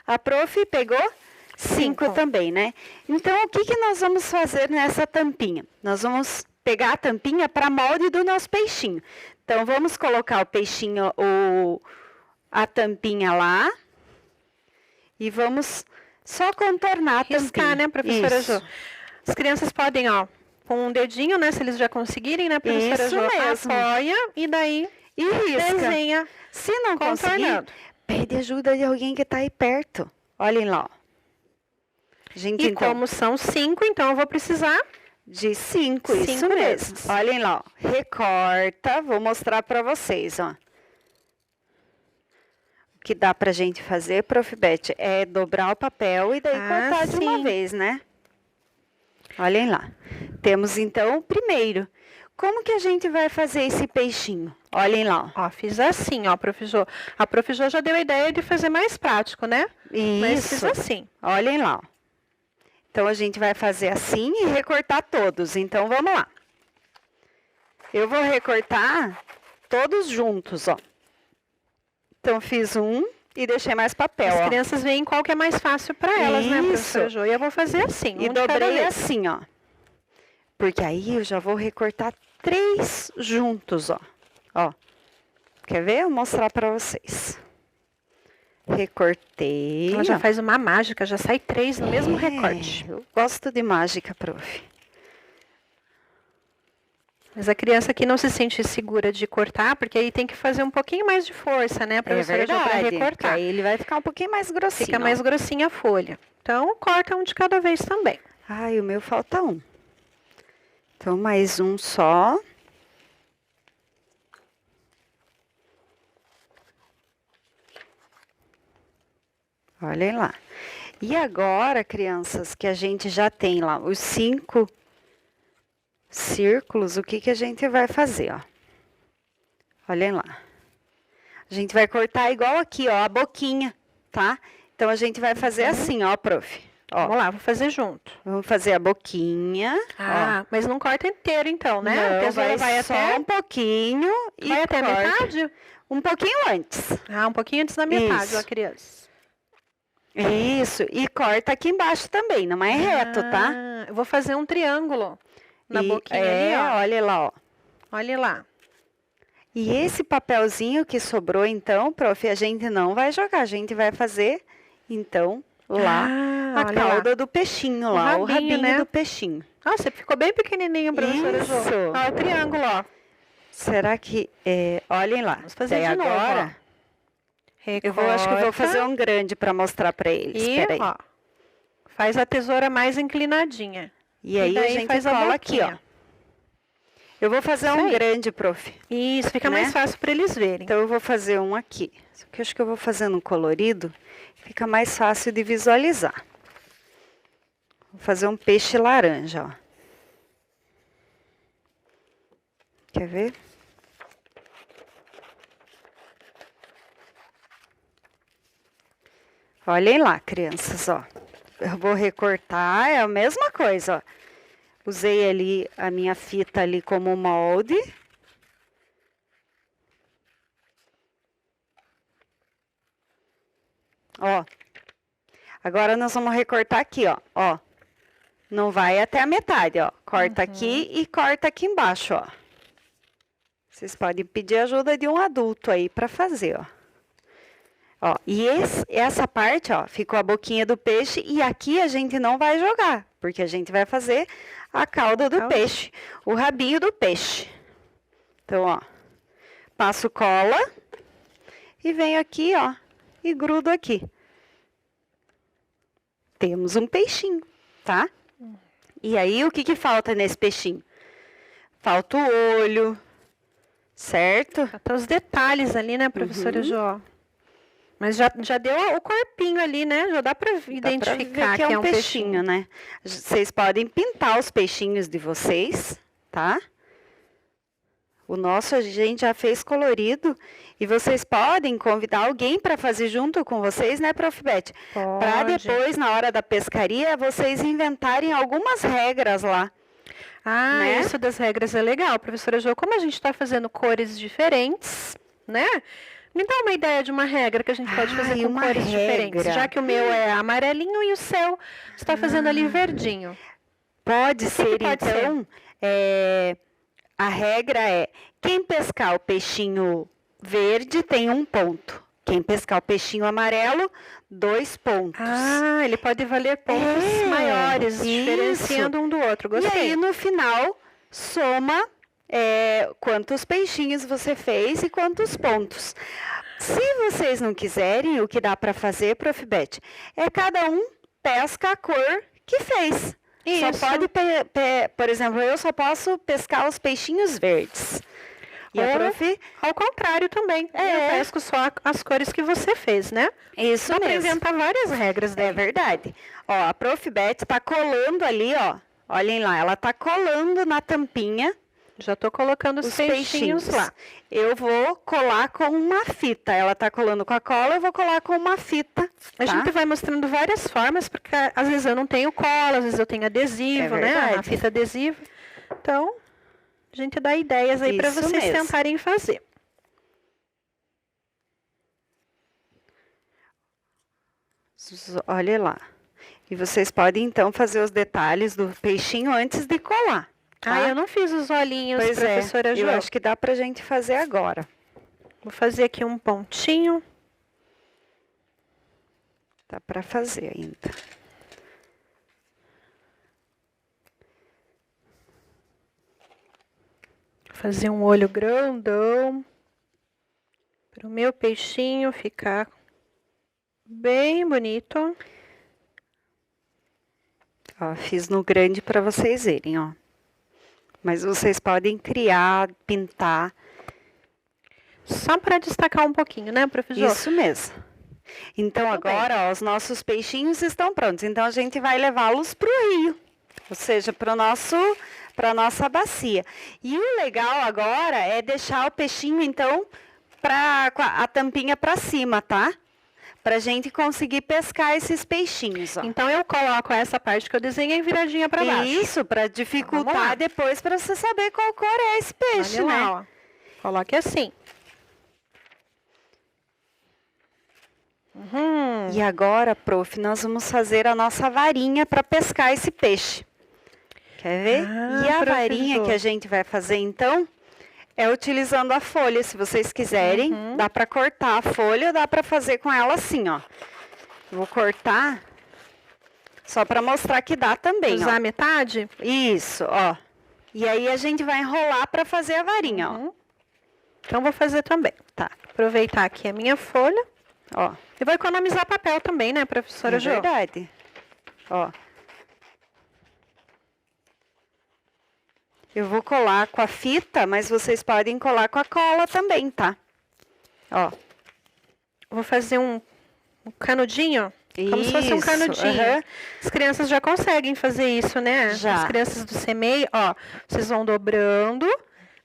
a prof pegou 5 também, né? Então, o que que nós vamos fazer nessa tampinha? Nós vamos pegar a tampinha para molde do nosso peixinho. Então, vamos colocar o peixinho, a tampinha lá. E vamos só contornar a tampinha. Riscar, né, professora Isso. Jô? As crianças podem, ó, com um dedinho, né, se eles já conseguirem, né, professora Isso Jô? mesmo. Apoia e daí E risca. desenha. Se não conseguir, Contornando. pede ajuda de alguém que está aí perto. Olhem lá, ó. Gente, E então, como são 5, então eu vou precisar de 5, isso 5 mesmo. desses. Olhem lá, ó. Recorta, vou mostrar para vocês, ó. O que dá pra gente fazer, Prof. Beth, é dobrar o papel e daí Ah, cortar de uma sim. vez, né? Olhem lá. Temos, então, o primeiro. Como que a gente vai fazer esse peixinho? Olhem lá, ó. Ó, fiz assim, ó, prof. Jô. A prof. Jô já deu a ideia de fazer mais prático, né? Mas fiz Isso. assim. Olhem lá, ó. Então, a gente vai fazer assim e recortar todos. Então, vamos lá. Eu vou recortar todos juntos, ó. Então, fiz um e deixei mais papel, As ó. crianças veem qual que é mais fácil para elas, né, Isso. professora Jô? E eu vou fazer assim, E um de cada dobrei vez. assim, ó. Porque aí eu já vou recortar 3 juntos, ó. Ó. Quer ver? Eu vou mostrar pra vocês. Recortei. Ela já ó. faz uma mágica, já sai 3 no mesmo recorte. Eu gosto de mágica, prof. Mas a criança que não se sente segura de cortar, porque aí tem que fazer um pouquinho mais de força, né, É professora Jô, para verdade. porque recortar. aí ele vai ficar um pouquinho mais grossinho. Fica ó. mais grossinha a folha. Então, corta um de cada vez também. Ai, o meu falta um. Então, mais um só. Olhem lá. E agora, crianças, que a gente já tem lá os 5 círculos, o que que a gente vai fazer, ó? Olhem lá. A gente vai cortar igual aqui, ó, a boquinha, tá? Então, a gente vai fazer assim, ó, prof. Ó, Vamos lá, vou fazer junto. vamos fazer a boquinha. Ah, mas não corta inteiro então, né? Não, a tesoura vai só até, um pouquinho e vai até a corta. metade? Um pouquinho antes. Ah, um pouquinho antes da metade, Isso. ó, criança. Isso, e corta aqui embaixo também, não é reto, tá? Ah, eu vou fazer um triângulo na E- boquinha é, ali, ó. olha lá, ó. Olha lá. E esse papelzinho que sobrou, então, prof, a gente não vai jogar, a gente vai fazer, então, lá, Ah, a olha lá. cauda do peixinho lá, o rabinho, rabinho né? do peixinho. Nossa, ficou bem pequenininho, professora Jô. Isso. Ó, o triângulo, ó. Será que, olhem lá. Vamos fazer Daí de novo, agora, acho que eu vou fazer um grande para mostrar para eles, E, peraí. ó, faz a tesoura mais inclinadinha. E aí a daí gente faz a cola aqui, ó. boquinha. Eu vou fazer Isso um aí. grande, prof. Isso, fica Né? mais fácil para eles verem. Então, eu vou fazer um aqui. Só que eu acho que eu vou fazer no colorido, fica mais fácil de visualizar. Vou fazer um peixe laranja, ó. Quer ver? Olhem lá, crianças, ó. Eu vou recortar, é a mesma coisa, ó. Usei ali a minha fita ali como molde. Ó. Agora nós vamos recortar aqui, ó. Ó. Não vai até a metade, ó. Corta aqui e corta aqui embaixo, ó. Vocês podem pedir ajuda de um adulto aí para fazer, ó. Ó, e essa parte, ó, ficou a boquinha do peixe e aqui a gente não vai jogar, porque a gente vai fazer a cauda do peixe, o rabinho do peixe. Então, ó, passo cola e venho aqui, ó, e grudo aqui. Temos um peixinho, tá? E aí, o que que falta nesse peixinho? Falta o olho, certo? Até os detalhes ali, né, professora Jo? Mas já deu o corpinho ali, né? Já dá para identificar que é um peixinho, né? Vocês podem pintar os peixinhos de vocês, tá? O nosso a gente já fez colorido e vocês podem convidar alguém para fazer junto com vocês, né, Prof. Beth? Para depois, na hora da pescaria, vocês inventarem algumas regras lá. Ah, né? Isso das regras é legal, professora Jo. Como a gente está fazendo cores diferentes, né? Me dá uma ideia de uma regra que a gente pode fazer com cores diferentes. Já que o meu é amarelinho e o seu está fazendo ali verdinho. Pode ser, pode então, a regra é, quem pescar o peixinho verde tem 1 ponto. Quem pescar o peixinho amarelo, 2 pontos. Ah, ele pode valer pontos maiores, diferenciando um do outro. Gostei. E aí, no final, soma quantos peixinhos você fez e quantos pontos. Se vocês não quiserem, o que dá para fazer, Prof. Beth, é cada um pesca a cor que fez. Isso. Só pode, por exemplo, eu só posso pescar os peixinhos verdes. E a prof... Ao contrário também. Eu pesco só as cores que você fez, né? Isso Dá mesmo. para inventar várias regras daí. É verdade. Ó, a Prof. Beth está colando ali, ó. Olhem lá, ela está colando na tampinha. Já estou colocando os peixinhos lá. Eu vou colar com uma fita. Ela está colando com a cola, eu vou colar com uma fita. A gente vai mostrando várias formas, porque às vezes eu não tenho cola, às vezes eu tenho adesivo, né? A fita adesiva. Então, a gente dá ideias aí para vocês tentarem fazer. Olha lá. E vocês podem, então, fazer os detalhes do peixinho antes de colar. Tá? Ah, eu não fiz os olhinhos, professora Jo. Eu acho que dá pra gente fazer agora. Vou fazer aqui um pontinho. Dá pra fazer ainda. Fazer um olho grandão. Para o meu peixinho ficar bem bonito. Ó, fiz no grande para vocês verem, ó. Mas vocês podem criar, pintar. Só para destacar um pouquinho, né, professor? Isso mesmo. Então, agora, ó, os nossos peixinhos estão prontos. Então, a gente vai levá-los para o rio. Ou seja, para a nossa bacia. E o legal agora é deixar o peixinho, então, com a tampinha para cima, tá? Pra gente conseguir pescar esses peixinhos, ó. Então, eu coloco essa parte que eu desenhei viradinha para baixo. Isso, para dificultar depois, para você saber qual cor é esse peixe, olha né? Lá, ó. Coloque assim. E agora, prof, nós vamos fazer a nossa varinha para pescar esse peixe. Quer ver? E a varinha que a gente vai fazer, então, é utilizando a folha. Se vocês quiserem, dá para cortar a folha, dá para fazer com ela assim, ó. Vou cortar só para mostrar que dá também, Usar ó. a metade? Isso, ó. E aí a gente vai enrolar para fazer a varinha, ó. Então, vou fazer também. Tá. Aproveitar aqui a minha folha. Ó. E vou economizar papel também, né, professora Jo? É verdade. Ó. Eu vou colar com a fita, mas vocês podem colar com a cola também, tá? Ó. Vou fazer um canudinho. Como se fosse um canudinho. As crianças já conseguem fazer isso, né? Já. As crianças do CEMEI, ó. Vocês vão dobrando,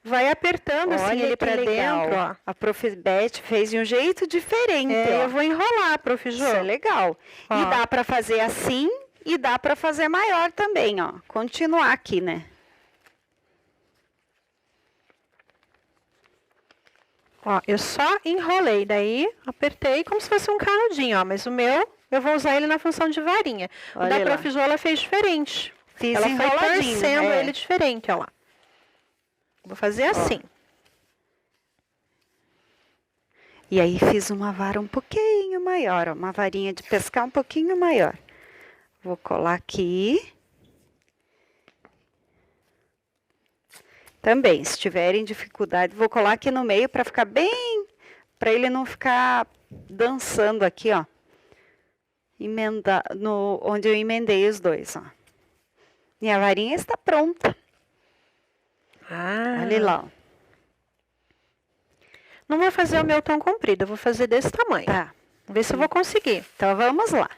vai apertando assim ele pra dentro, ó. A Prof. Beth fez de um jeito diferente, ó. Eu vou enrolar, Prof. Jo. Isso é legal. Ó. E dá pra fazer assim e dá pra fazer maior também, ó. Continuar aqui, né? Ó, eu só enrolei, daí apertei como se fosse um canudinho, ó. Mas o meu, eu vou usar ele na função de varinha. O da Prof. Jo, ela fez diferente. Fiz Ela foi enroladinho, torcendo é. ele diferente, ó lá. Vou fazer assim. E aí fiz uma vara um pouquinho maior, ó, uma varinha de pescar um pouquinho maior. Vou colar aqui. Também, se tiverem dificuldade, vou colar aqui no meio para ficar bem, para ele não ficar dançando aqui, ó. Emendar onde eu emendei os dois, ó. Minha varinha está pronta. Olha lá, ó. Não vou fazer o meu tão comprido, eu vou fazer desse tamanho. Tá. Vamos ver se eu vou conseguir. Então vamos lá.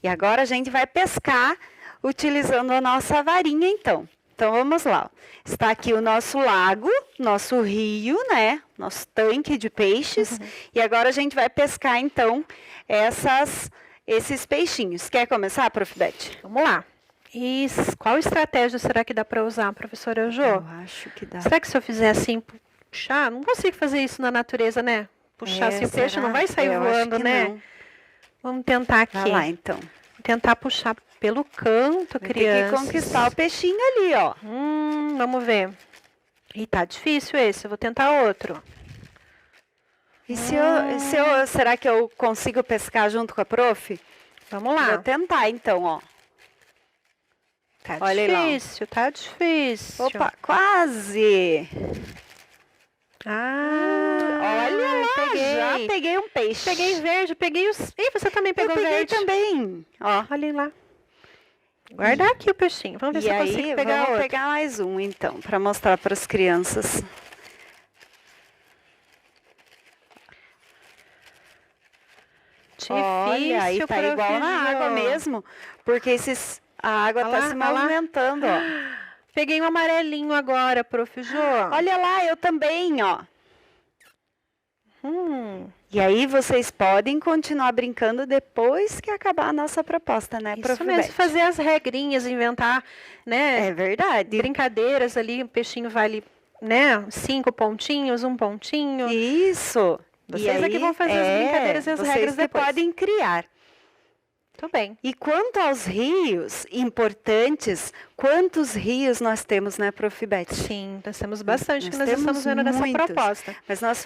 E agora a gente vai pescar utilizando a nossa varinha, então. Então vamos lá. Ó. Está aqui o nosso lago, nosso rio, né? Nosso tanque de peixes. E agora a gente vai pescar, então, esses peixinhos. Quer começar, Prof. Beth? Vamos lá. E qual estratégia será que dá para usar, professora Jo? Eu acho que dá. Será que se eu fizer assim, puxar? Não consigo fazer isso na natureza, né? Puxar assim, o peixe será? não vai sair Eu acho voando, que né? não. Vamos tentar aqui. Vai lá, então. Vou tentar puxar pelo canto, Vai ter criança. que conquistar o peixinho ali, ó. Vamos ver. Ih, tá difícil esse. Eu vou tentar outro. E será que eu consigo pescar junto com a prof? Vamos lá. Vou tentar, então, ó. Tá Olha lá. difícil, tá difícil. Opa, quase! Olha lá, Já peguei um peixe. Peguei verde, peguei os... Ih, você também pegou eu peguei verde. também, ó. Olha lá. Guardar aqui o peixinho. Vamos ver E se eu aí, consigo pegar vamos outro. pegar mais um, então, para mostrar para as crianças. Difícil, Olha, aí tá igual na água mesmo, porque a água Olha tá lá, se olha lá. movimentando, ó. Peguei um amarelinho agora, Prof. Jo. Olha lá, eu também, ó. E aí vocês podem continuar brincando depois que acabar a nossa proposta, né, Prof. Isso mesmo, Beth? fazer as regrinhas, inventar, né? É verdade. Brincadeiras ali, o peixinho vale, né? 5 pontinhos, 1 pontinho. Isso. Vocês é que vão fazer as brincadeiras e as vocês regras que depois. podem criar. Tudo bem. E quanto aos rios importantes, quantos rios nós temos, né, Prof. Beth? Sim, nós temos bastante Nós que nós temos estamos vendo nessa muitos. proposta. Mas nós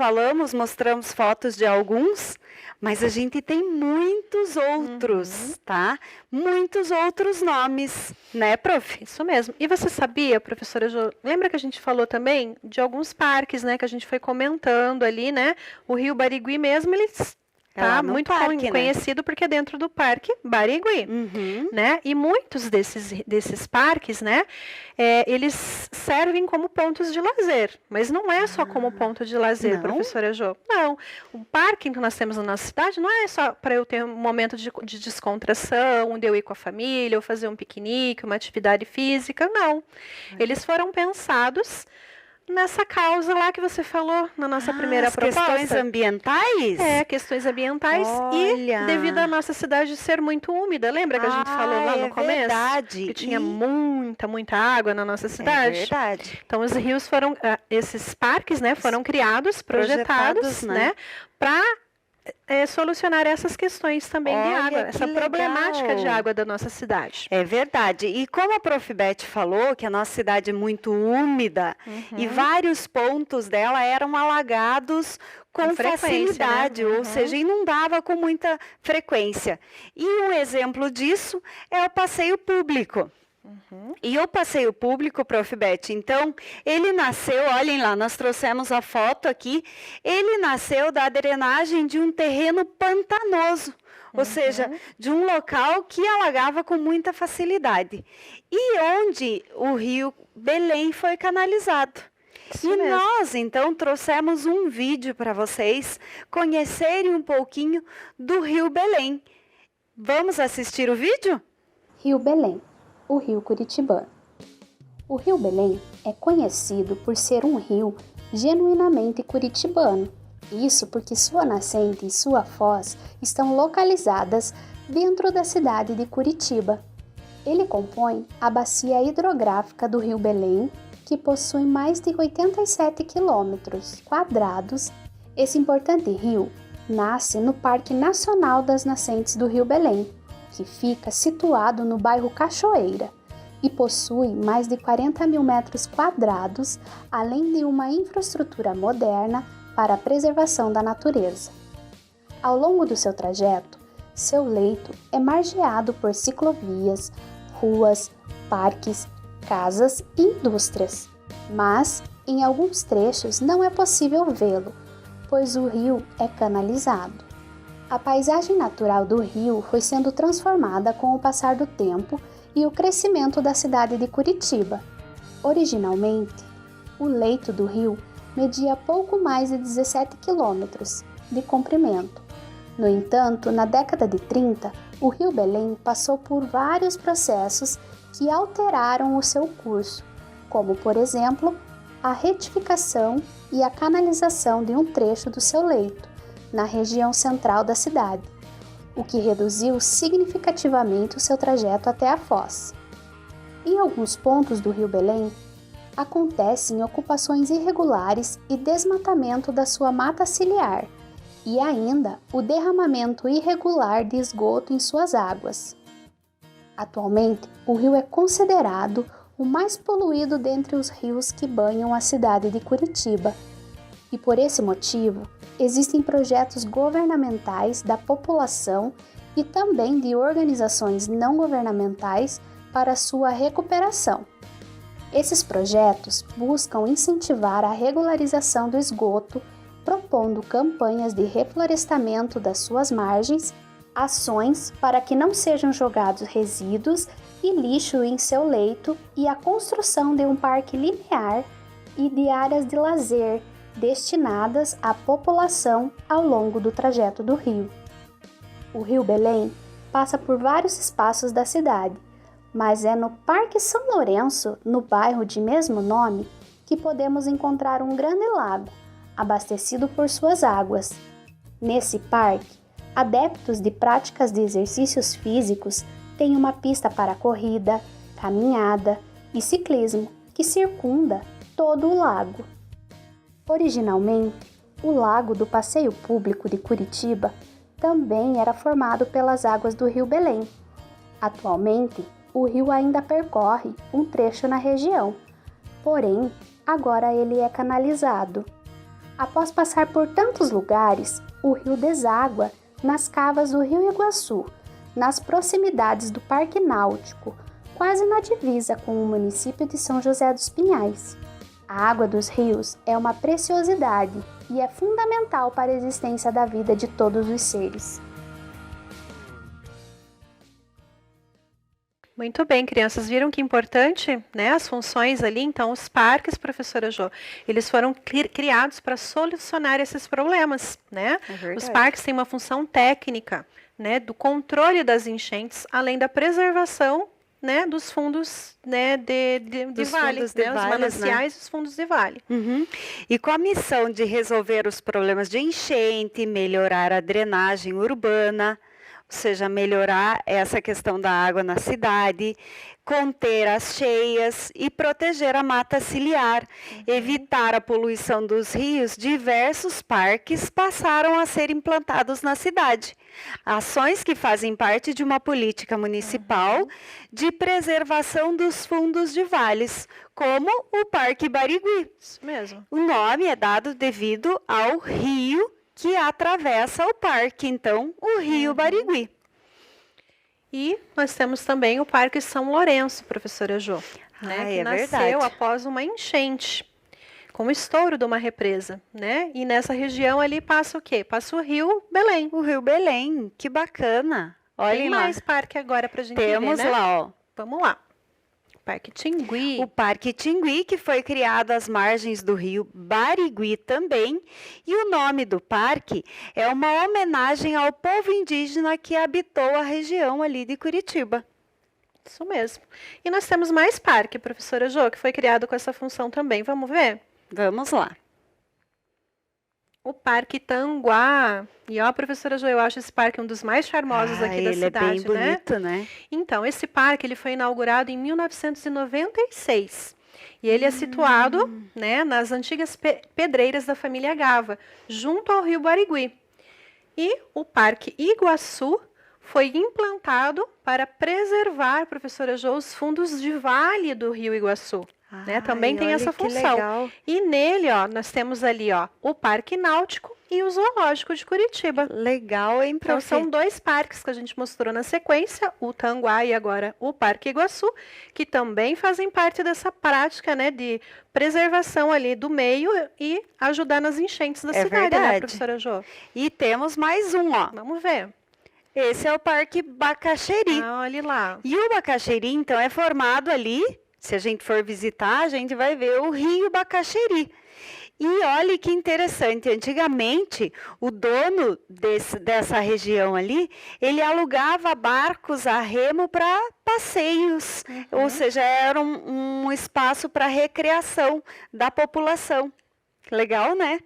mostramos fotos de alguns, mas a gente tem muitos outros, tá? Muitos outros nomes, né, Prof? Isso mesmo. E você sabia, professora Jo, lembra que a gente falou também de alguns parques, né, que a gente foi comentando ali, né? O Rio Barigui mesmo, ele lá tá no muito parque, né? conhecido porque é dentro do Parque Barigui. Né? E muitos desses parques, né, eles servem como pontos de lazer, mas não é só como ponto de lazer, não? professora Jo. Não, o parque que nós temos na nossa cidade não é só para eu ter um momento de descontração, de eu ir com a família, ou fazer um piquenique, uma atividade física, não. Eles foram pensados nessa causa lá que você falou na nossa primeira proposta. Questões ambientais? Questões ambientais Olha. e devido à nossa cidade ser muito úmida. Lembra que a gente falou lá no começo? Verdade. Que tinha muita água na nossa cidade? É verdade. Então, os rios foram, esses parques, né, foram criados, projetados, né, para solucionar essas questões também de Olha, água, que essa legal. problemática de água da nossa cidade. É verdade. E como a Prof. Beth falou, que a nossa cidade é muito úmida e vários pontos dela eram alagados com frequência, facilidade, né? ou seja, inundava com muita frequência. E um exemplo disso é o passeio público. E o passeio público, Prof. Beth, então, ele nasceu, olhem lá, nós trouxemos a foto aqui, ele nasceu da drenagem de um terreno pantanoso, ou seja, de um local que alagava com muita facilidade. E onde o rio Belém foi canalizado. Isso E mesmo. nós, então, trouxemos um vídeo para vocês conhecerem um pouquinho do rio Belém. Vamos assistir o vídeo? Rio Belém, o rio curitibano. O rio Belém é conhecido por ser um rio genuinamente curitibano. Isso porque sua nascente e sua foz estão localizadas dentro da cidade de Curitiba. Ele compõe a bacia hidrográfica do rio Belém, que possui mais de 87 quilômetros quadrados. Esse importante rio nasce no Parque Nacional das Nascentes do Rio Belém, que fica situado no bairro Cachoeira, e possui mais de 40 mil metros quadrados, além de uma infraestrutura moderna para a preservação da natureza. Ao longo do seu trajeto, seu leito é margeado por ciclovias, ruas, parques, casas e indústrias, mas em alguns trechos não é possível vê-lo, pois o rio é canalizado. A paisagem natural do rio foi sendo transformada com o passar do tempo e o crescimento da cidade de Curitiba. Originalmente, o leito do rio media pouco mais de 17 quilômetros de comprimento. No entanto, na década de 30, o Rio Belém passou por vários processos que alteraram o seu curso, como, por exemplo, a retificação e a canalização de um trecho do seu leito, na região central da cidade, o que reduziu significativamente o seu trajeto até a foz. Em alguns pontos do Rio Belém, acontecem ocupações irregulares e desmatamento da sua mata ciliar, e ainda o derramamento irregular de esgoto em suas águas. Atualmente, o rio é considerado o mais poluído dentre os rios que banham a cidade de Curitiba, e por esse motivo, existem projetos governamentais da população e também de organizações não governamentais para sua recuperação. Esses projetos buscam incentivar a regularização do esgoto, propondo campanhas de reflorestamento das suas margens, ações para que não sejam jogados resíduos e lixo em seu leito e a construção de um parque linear e de áreas de lazer destinadas à população ao longo do trajeto do rio. O Rio Belém passa por vários espaços da cidade, mas é no Parque São Lourenço, no bairro de mesmo nome, que podemos encontrar um grande lago, abastecido por suas águas. Nesse parque, adeptos de práticas de exercícios físicos têm uma pista para corrida, caminhada e ciclismo que circunda todo o lago. Originalmente, o lago do Passeio Público de Curitiba também era formado pelas águas do Rio Belém. Atualmente, o rio ainda percorre um trecho na região, porém, agora ele é canalizado. Após passar por tantos lugares, o rio deságua nas cavas do Rio Iguaçu, nas proximidades do Parque Náutico, quase na divisa com o município de São José dos Pinhais. A água dos rios é uma preciosidade e é fundamental para a existência da vida de todos os seres. Muito bem, crianças, viram que importante, né, as funções ali? Então, os parques, professora Jo, eles foram criados para solucionar esses problemas, né? Os parques têm uma função técnica, né, do controle das enchentes, além da preservação, né, dos fundos, né, de vale, né, os mananciais, os fundos de vale. E com a missão de resolver os problemas de enchente, melhorar a drenagem urbana, ou seja, melhorar essa questão da água na cidade, conter as cheias e proteger a mata ciliar, evitar a poluição dos rios, diversos parques passaram a ser implantados na cidade. Ações que fazem parte de uma política municipal de preservação dos fundos de vales, como o Parque Barigui. Isso mesmo. O nome é dado devido ao rio que atravessa o parque, então, o Rio Barigui. E nós temos também o Parque São Lourenço, professora Jo, né, que nasceu após uma enchente, com o estouro de uma represa, né? E nessa região ali passa o quê? Passa o Rio Belém. O Rio Belém, que bacana. Olhem lá. Tem mais parque agora para a gente Temos ver, né? lá, ó. Vamos lá. Parque Tingui. O Parque Tingui, que foi criado às margens do rio Barigui também. E o nome do parque é uma homenagem ao povo indígena que habitou a região ali de Curitiba. Isso mesmo. E nós temos mais parque, professora Jo, que foi criado com essa função também. Vamos ver? Vamos lá. O Parque Tanguá. E ó, professora Jo, eu acho esse parque um dos mais charmosos aqui da cidade, ele é bem bonito, né? Então, esse parque ele foi inaugurado em 1996. E ele é situado, né, nas antigas pedreiras da família Gava, junto ao Rio Barigui. E o Parque Iguaçu foi implantado para preservar, professora Jo, os fundos de vale do Rio Iguaçu. Né? Também tem olha essa que função. legal. E nele, ó, nós temos ali, ó, o Parque Náutico e o Zoológico de Curitiba. Legal, hein, Então, prof? são 2 parques que a gente mostrou na sequência, o Tanguá e agora o Parque Iguaçu, que também fazem parte dessa prática, né, de preservação ali do meio e ajudar nas enchentes da É cidade, né, verdade. professora Jo? E temos mais um, ó. Vamos ver. Esse é o Parque Bacaxeri. Ah, olha lá. E o Bacaxeri, então, é formado ali, se a gente for visitar, a gente vai ver o Rio Bacaxeri. E olha que interessante, antigamente o dono dessa região ali, ele alugava barcos a remo para passeios, ou seja, era um espaço para recreação da população. Legal, né?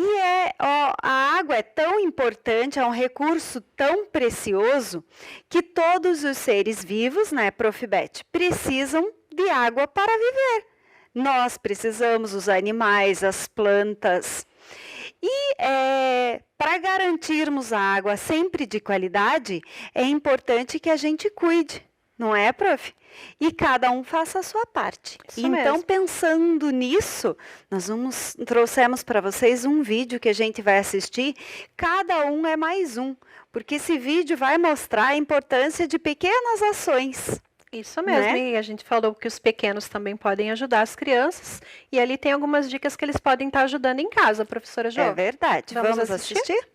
E a água é tão importante, é um recurso tão precioso, que todos os seres vivos, né, Prof. Beth, precisam de água para viver. Nós precisamos, os animais, as plantas. E para garantirmos a água sempre de qualidade, é importante que a gente cuide, não é, prof? E cada um faça a sua parte. Isso então, mesmo. pensando nisso, nós trouxemos para vocês um vídeo que a gente vai assistir. Cada um é mais um, porque esse vídeo vai mostrar a importância de pequenas ações. Isso mesmo, Né? e a gente falou que os pequenos também podem ajudar as crianças, e ali tem algumas dicas que eles podem estar ajudando em casa, professora Jo. É verdade. Vamos Vamos assistir? assistir?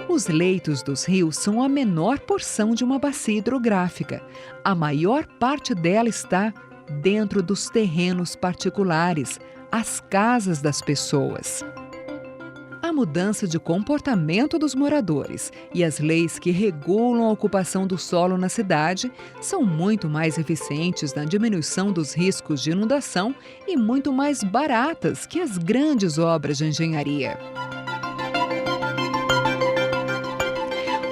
Os leitos dos rios são a menor porção de uma bacia hidrográfica. A maior parte dela está dentro dos terrenos particulares, as casas das pessoas. A mudança de comportamento dos moradores e as leis que regulam a ocupação do solo na cidade são muito mais eficientes na diminuição dos riscos de inundação e muito mais baratas que as grandes obras de engenharia.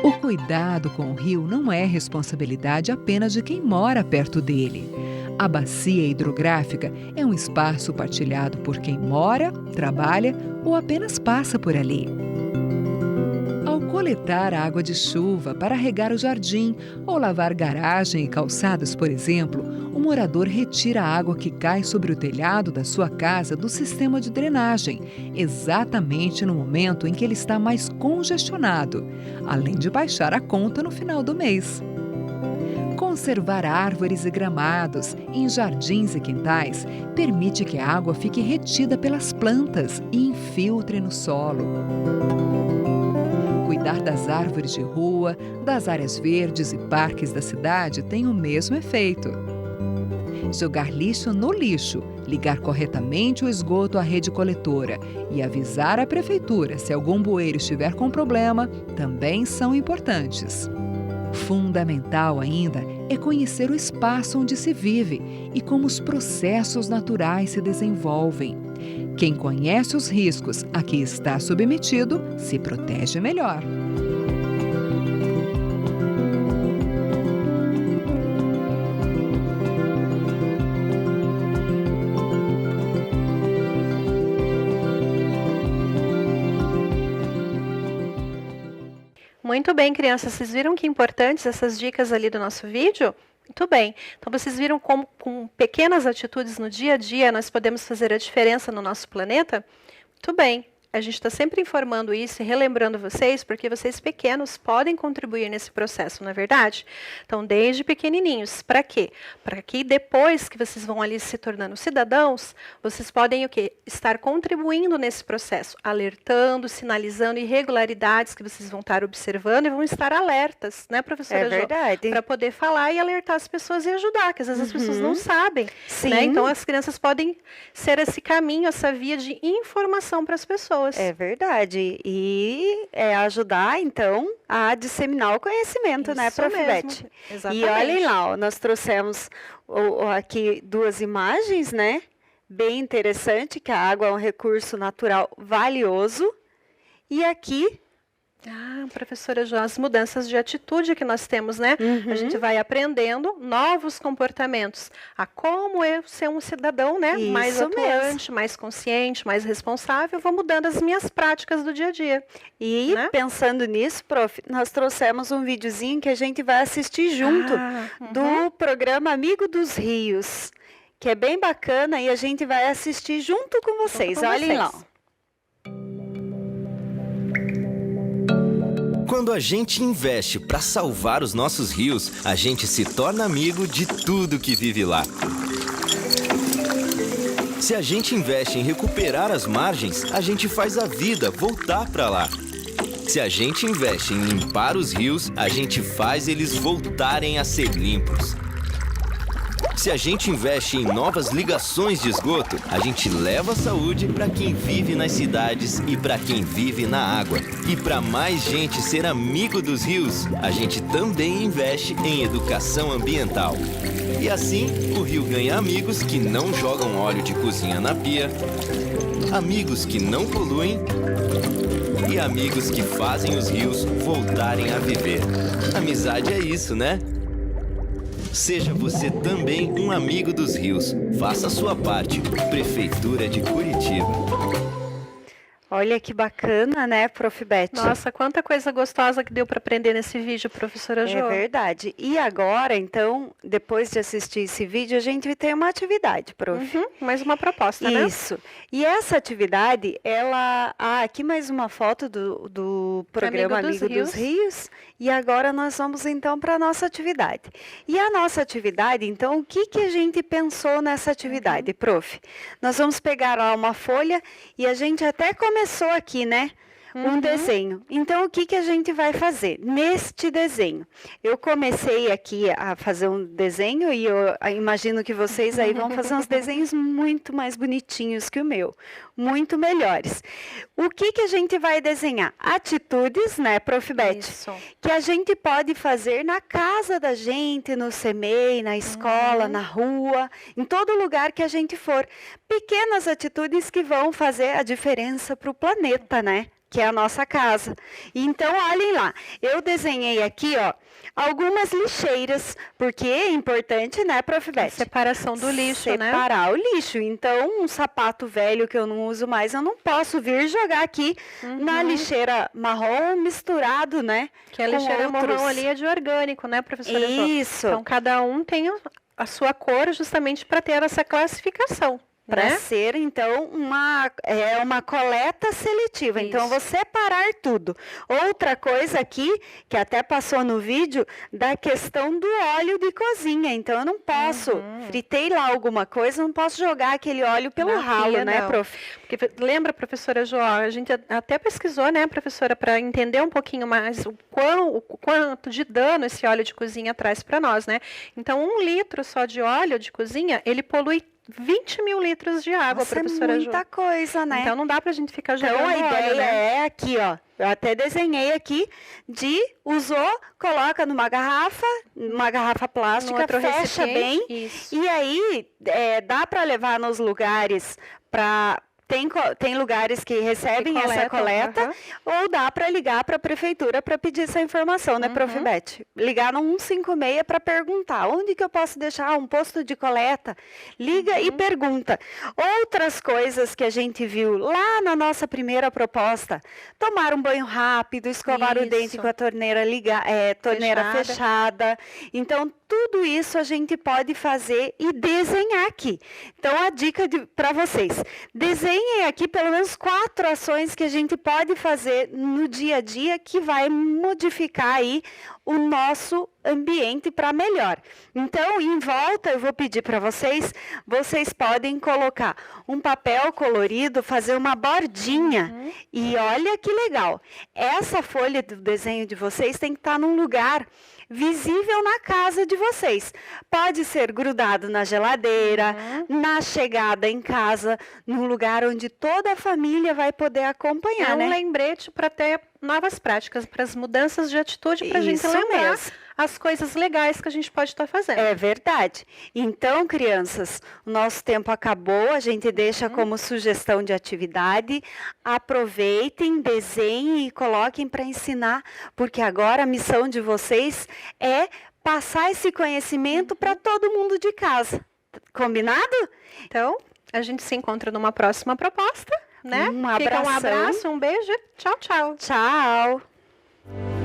O cuidado com o rio não é responsabilidade apenas de quem mora perto dele. A bacia hidrográfica é um espaço partilhado por quem mora, trabalha ou apenas passa por ali. Ao coletar a água de chuva para regar o jardim ou lavar garagem e calçadas, por exemplo, o morador retira a água que cai sobre o telhado da sua casa do sistema de drenagem, exatamente no momento em que ele está mais congestionado, além de baixar a conta no final do mês. Conservar árvores e gramados em jardins e quintais permite que a água fique retida pelas plantas e infiltre no solo. Cuidar das árvores de rua, das áreas verdes e parques da cidade tem o mesmo efeito. Jogar lixo no lixo, ligar corretamente o esgoto à rede coletora e avisar a prefeitura se algum bueiro estiver com problema também são importantes. Fundamental ainda é conhecer o espaço onde se vive e como os processos naturais se desenvolvem. Quem conhece os riscos a que está submetido se protege melhor. Muito bem, crianças, vocês viram que importantes essas dicas ali do nosso vídeo? Muito bem. Então, vocês viram como com pequenas atitudes no dia a dia nós podemos fazer a diferença no nosso planeta? Muito bem. A gente está sempre informando isso e relembrando vocês, porque vocês pequenos podem contribuir nesse processo, não é verdade? Então, desde pequenininhos. Para quê? Para que depois que vocês vão ali se tornando cidadãos, vocês podem o quê? Estar contribuindo nesse processo, alertando, sinalizando irregularidades que vocês vão estar observando e vão estar alertas, né, professora É Jo? verdade. Para poder falar e alertar as pessoas e ajudar, que às vezes as pessoas não sabem. Sim. Né? Então, as crianças podem ser esse caminho, essa via de informação para as pessoas. É verdade. E ajudar, então, a disseminar o conhecimento, né, Isso Prof. mesmo. Beth? Exatamente. E olhem lá, ó, nós trouxemos aqui 2 imagens, né? Bem interessante, que a água é um recurso natural valioso. E aqui Ah, professora Jo, as mudanças de atitude que nós temos, né? A gente vai aprendendo novos comportamentos. A como eu ser um cidadão, né? Mais Isso atuante, mais consciente, mais responsável. Vou mudando as minhas práticas do dia a dia. E Né? pensando nisso, prof, nós trouxemos um videozinho que a gente vai assistir junto do programa Amigo dos Rios, que é bem bacana e a gente vai assistir junto com vocês. com Olhem lá. vocês. Quando a gente investe para salvar os nossos rios, a gente se torna amigo de tudo que vive lá. Se a gente investe em recuperar as margens, a gente faz a vida voltar para lá. Se a gente investe em limpar os rios, a gente faz eles voltarem a ser limpos. Se a gente investe em novas ligações de esgoto, a gente leva a saúde para quem vive nas cidades e para quem vive na água. E para mais gente ser amigo dos rios, a gente também investe em educação ambiental. E assim, o rio ganha amigos que não jogam óleo de cozinha na pia, amigos que não poluem e amigos que fazem os rios voltarem a viver. Amizade é isso, né? Seja você também um amigo dos rios. Faça a sua parte. Prefeitura de Curitiba. Olha que bacana, né, Prof. Beth? Nossa, quanta coisa gostosa que deu para aprender nesse vídeo, professora Jo. É verdade. E agora, então, depois de assistir esse vídeo, a gente tem uma atividade, Prof. Mais uma proposta, né? Isso. E essa atividade, ela... Ah, aqui mais uma foto do programa Amigo dos Amigo dos Rios. E agora nós vamos, então, para a nossa atividade. E a nossa atividade, então, o que a gente pensou nessa atividade, Prof? Nós vamos pegar lá uma folha e a gente até começou aqui, né? Um desenho. Então, o que a gente vai fazer? Neste desenho, eu comecei aqui a fazer um desenho e eu imagino que vocês aí vão fazer uns desenhos muito mais bonitinhos que o meu. Muito melhores. O que a gente vai desenhar? Atitudes, né, Prof. Beth? Isso. Que a gente pode fazer na casa da gente, no CEMEI, na escola, na rua, em todo lugar que a gente for. Pequenas atitudes que vão fazer a diferença para o planeta, né? Que é a nossa casa. Então, olhem lá, eu desenhei aqui, ó, algumas lixeiras, porque é importante, né, Prof. Beth? Separação do lixo, né? Separar o lixo. Então, um sapato velho que eu não uso mais, eu não posso vir jogar aqui na lixeira marrom misturado, né? Que a com lixeira outros. marrom ali é de orgânico, né, professora Jo? Isso. Então, cada um tem a sua cor justamente para ter essa classificação. Para né? ser, então, uma coleta seletiva. Isso. Então, vou separar tudo. Outra coisa aqui, que até passou no vídeo, da questão do óleo de cozinha. Então, eu não posso, fritei lá alguma coisa, não posso jogar aquele óleo pelo Na ralo, pia, né, não. prof? Porque lembra, professora Jo, a gente até pesquisou, né, professora, para entender um pouquinho mais o quanto de dano esse óleo de cozinha traz para nós, né? Então, 1 litro só de óleo de cozinha, ele polui 20 mil litros de água, Nossa, professora é Jo. muita coisa, né? Então, não dá para a gente ficar jogando Então, a óleo, ideia né? é aqui, ó. Eu até desenhei aqui usou, coloca numa garrafa No plástica, outro fecha recipiente, bem. isso. E aí, dá para levar nos lugares para... Tem lugares que recebem essa coleta, aham. ou dá para ligar para a prefeitura para pedir essa informação, né, Prof. Beth? Ligar no 156 para perguntar onde que eu posso deixar um posto de coleta. Liga e pergunta. Outras coisas que a gente viu lá na nossa primeira proposta: tomar um banho rápido, escovar o dente Isso. com a torneira torneira fechada. Então, tudo isso a gente pode fazer e desenhar aqui. Então, a dica para vocês: desenhem aqui pelo menos 4 ações que a gente pode fazer no dia a dia que vai modificar aí o nosso ambiente para melhor. Então, em volta, eu vou pedir para vocês podem colocar um papel colorido, fazer uma bordinha. E olha que legal. Essa folha do desenho de vocês tem que estar num lugar visível na casa de vocês. Pode ser grudado na geladeira, na chegada em casa, num lugar onde toda a família vai poder acompanhar, É um né? lembrete para ter novas práticas, para as mudanças de atitude, para a gente Isso lembrar mesmo. as coisas legais que a gente pode estar fazendo. É verdade. Então, crianças, o nosso tempo acabou, a gente deixa como sugestão de atividade. Aproveitem, desenhem e coloquem para ensinar, porque agora a missão de vocês é passar esse conhecimento para todo mundo de casa. Combinado? Então, a gente se encontra numa próxima proposta, né? Um Fica um abração. abraço, um beijo, tchau, tchau. Tchau!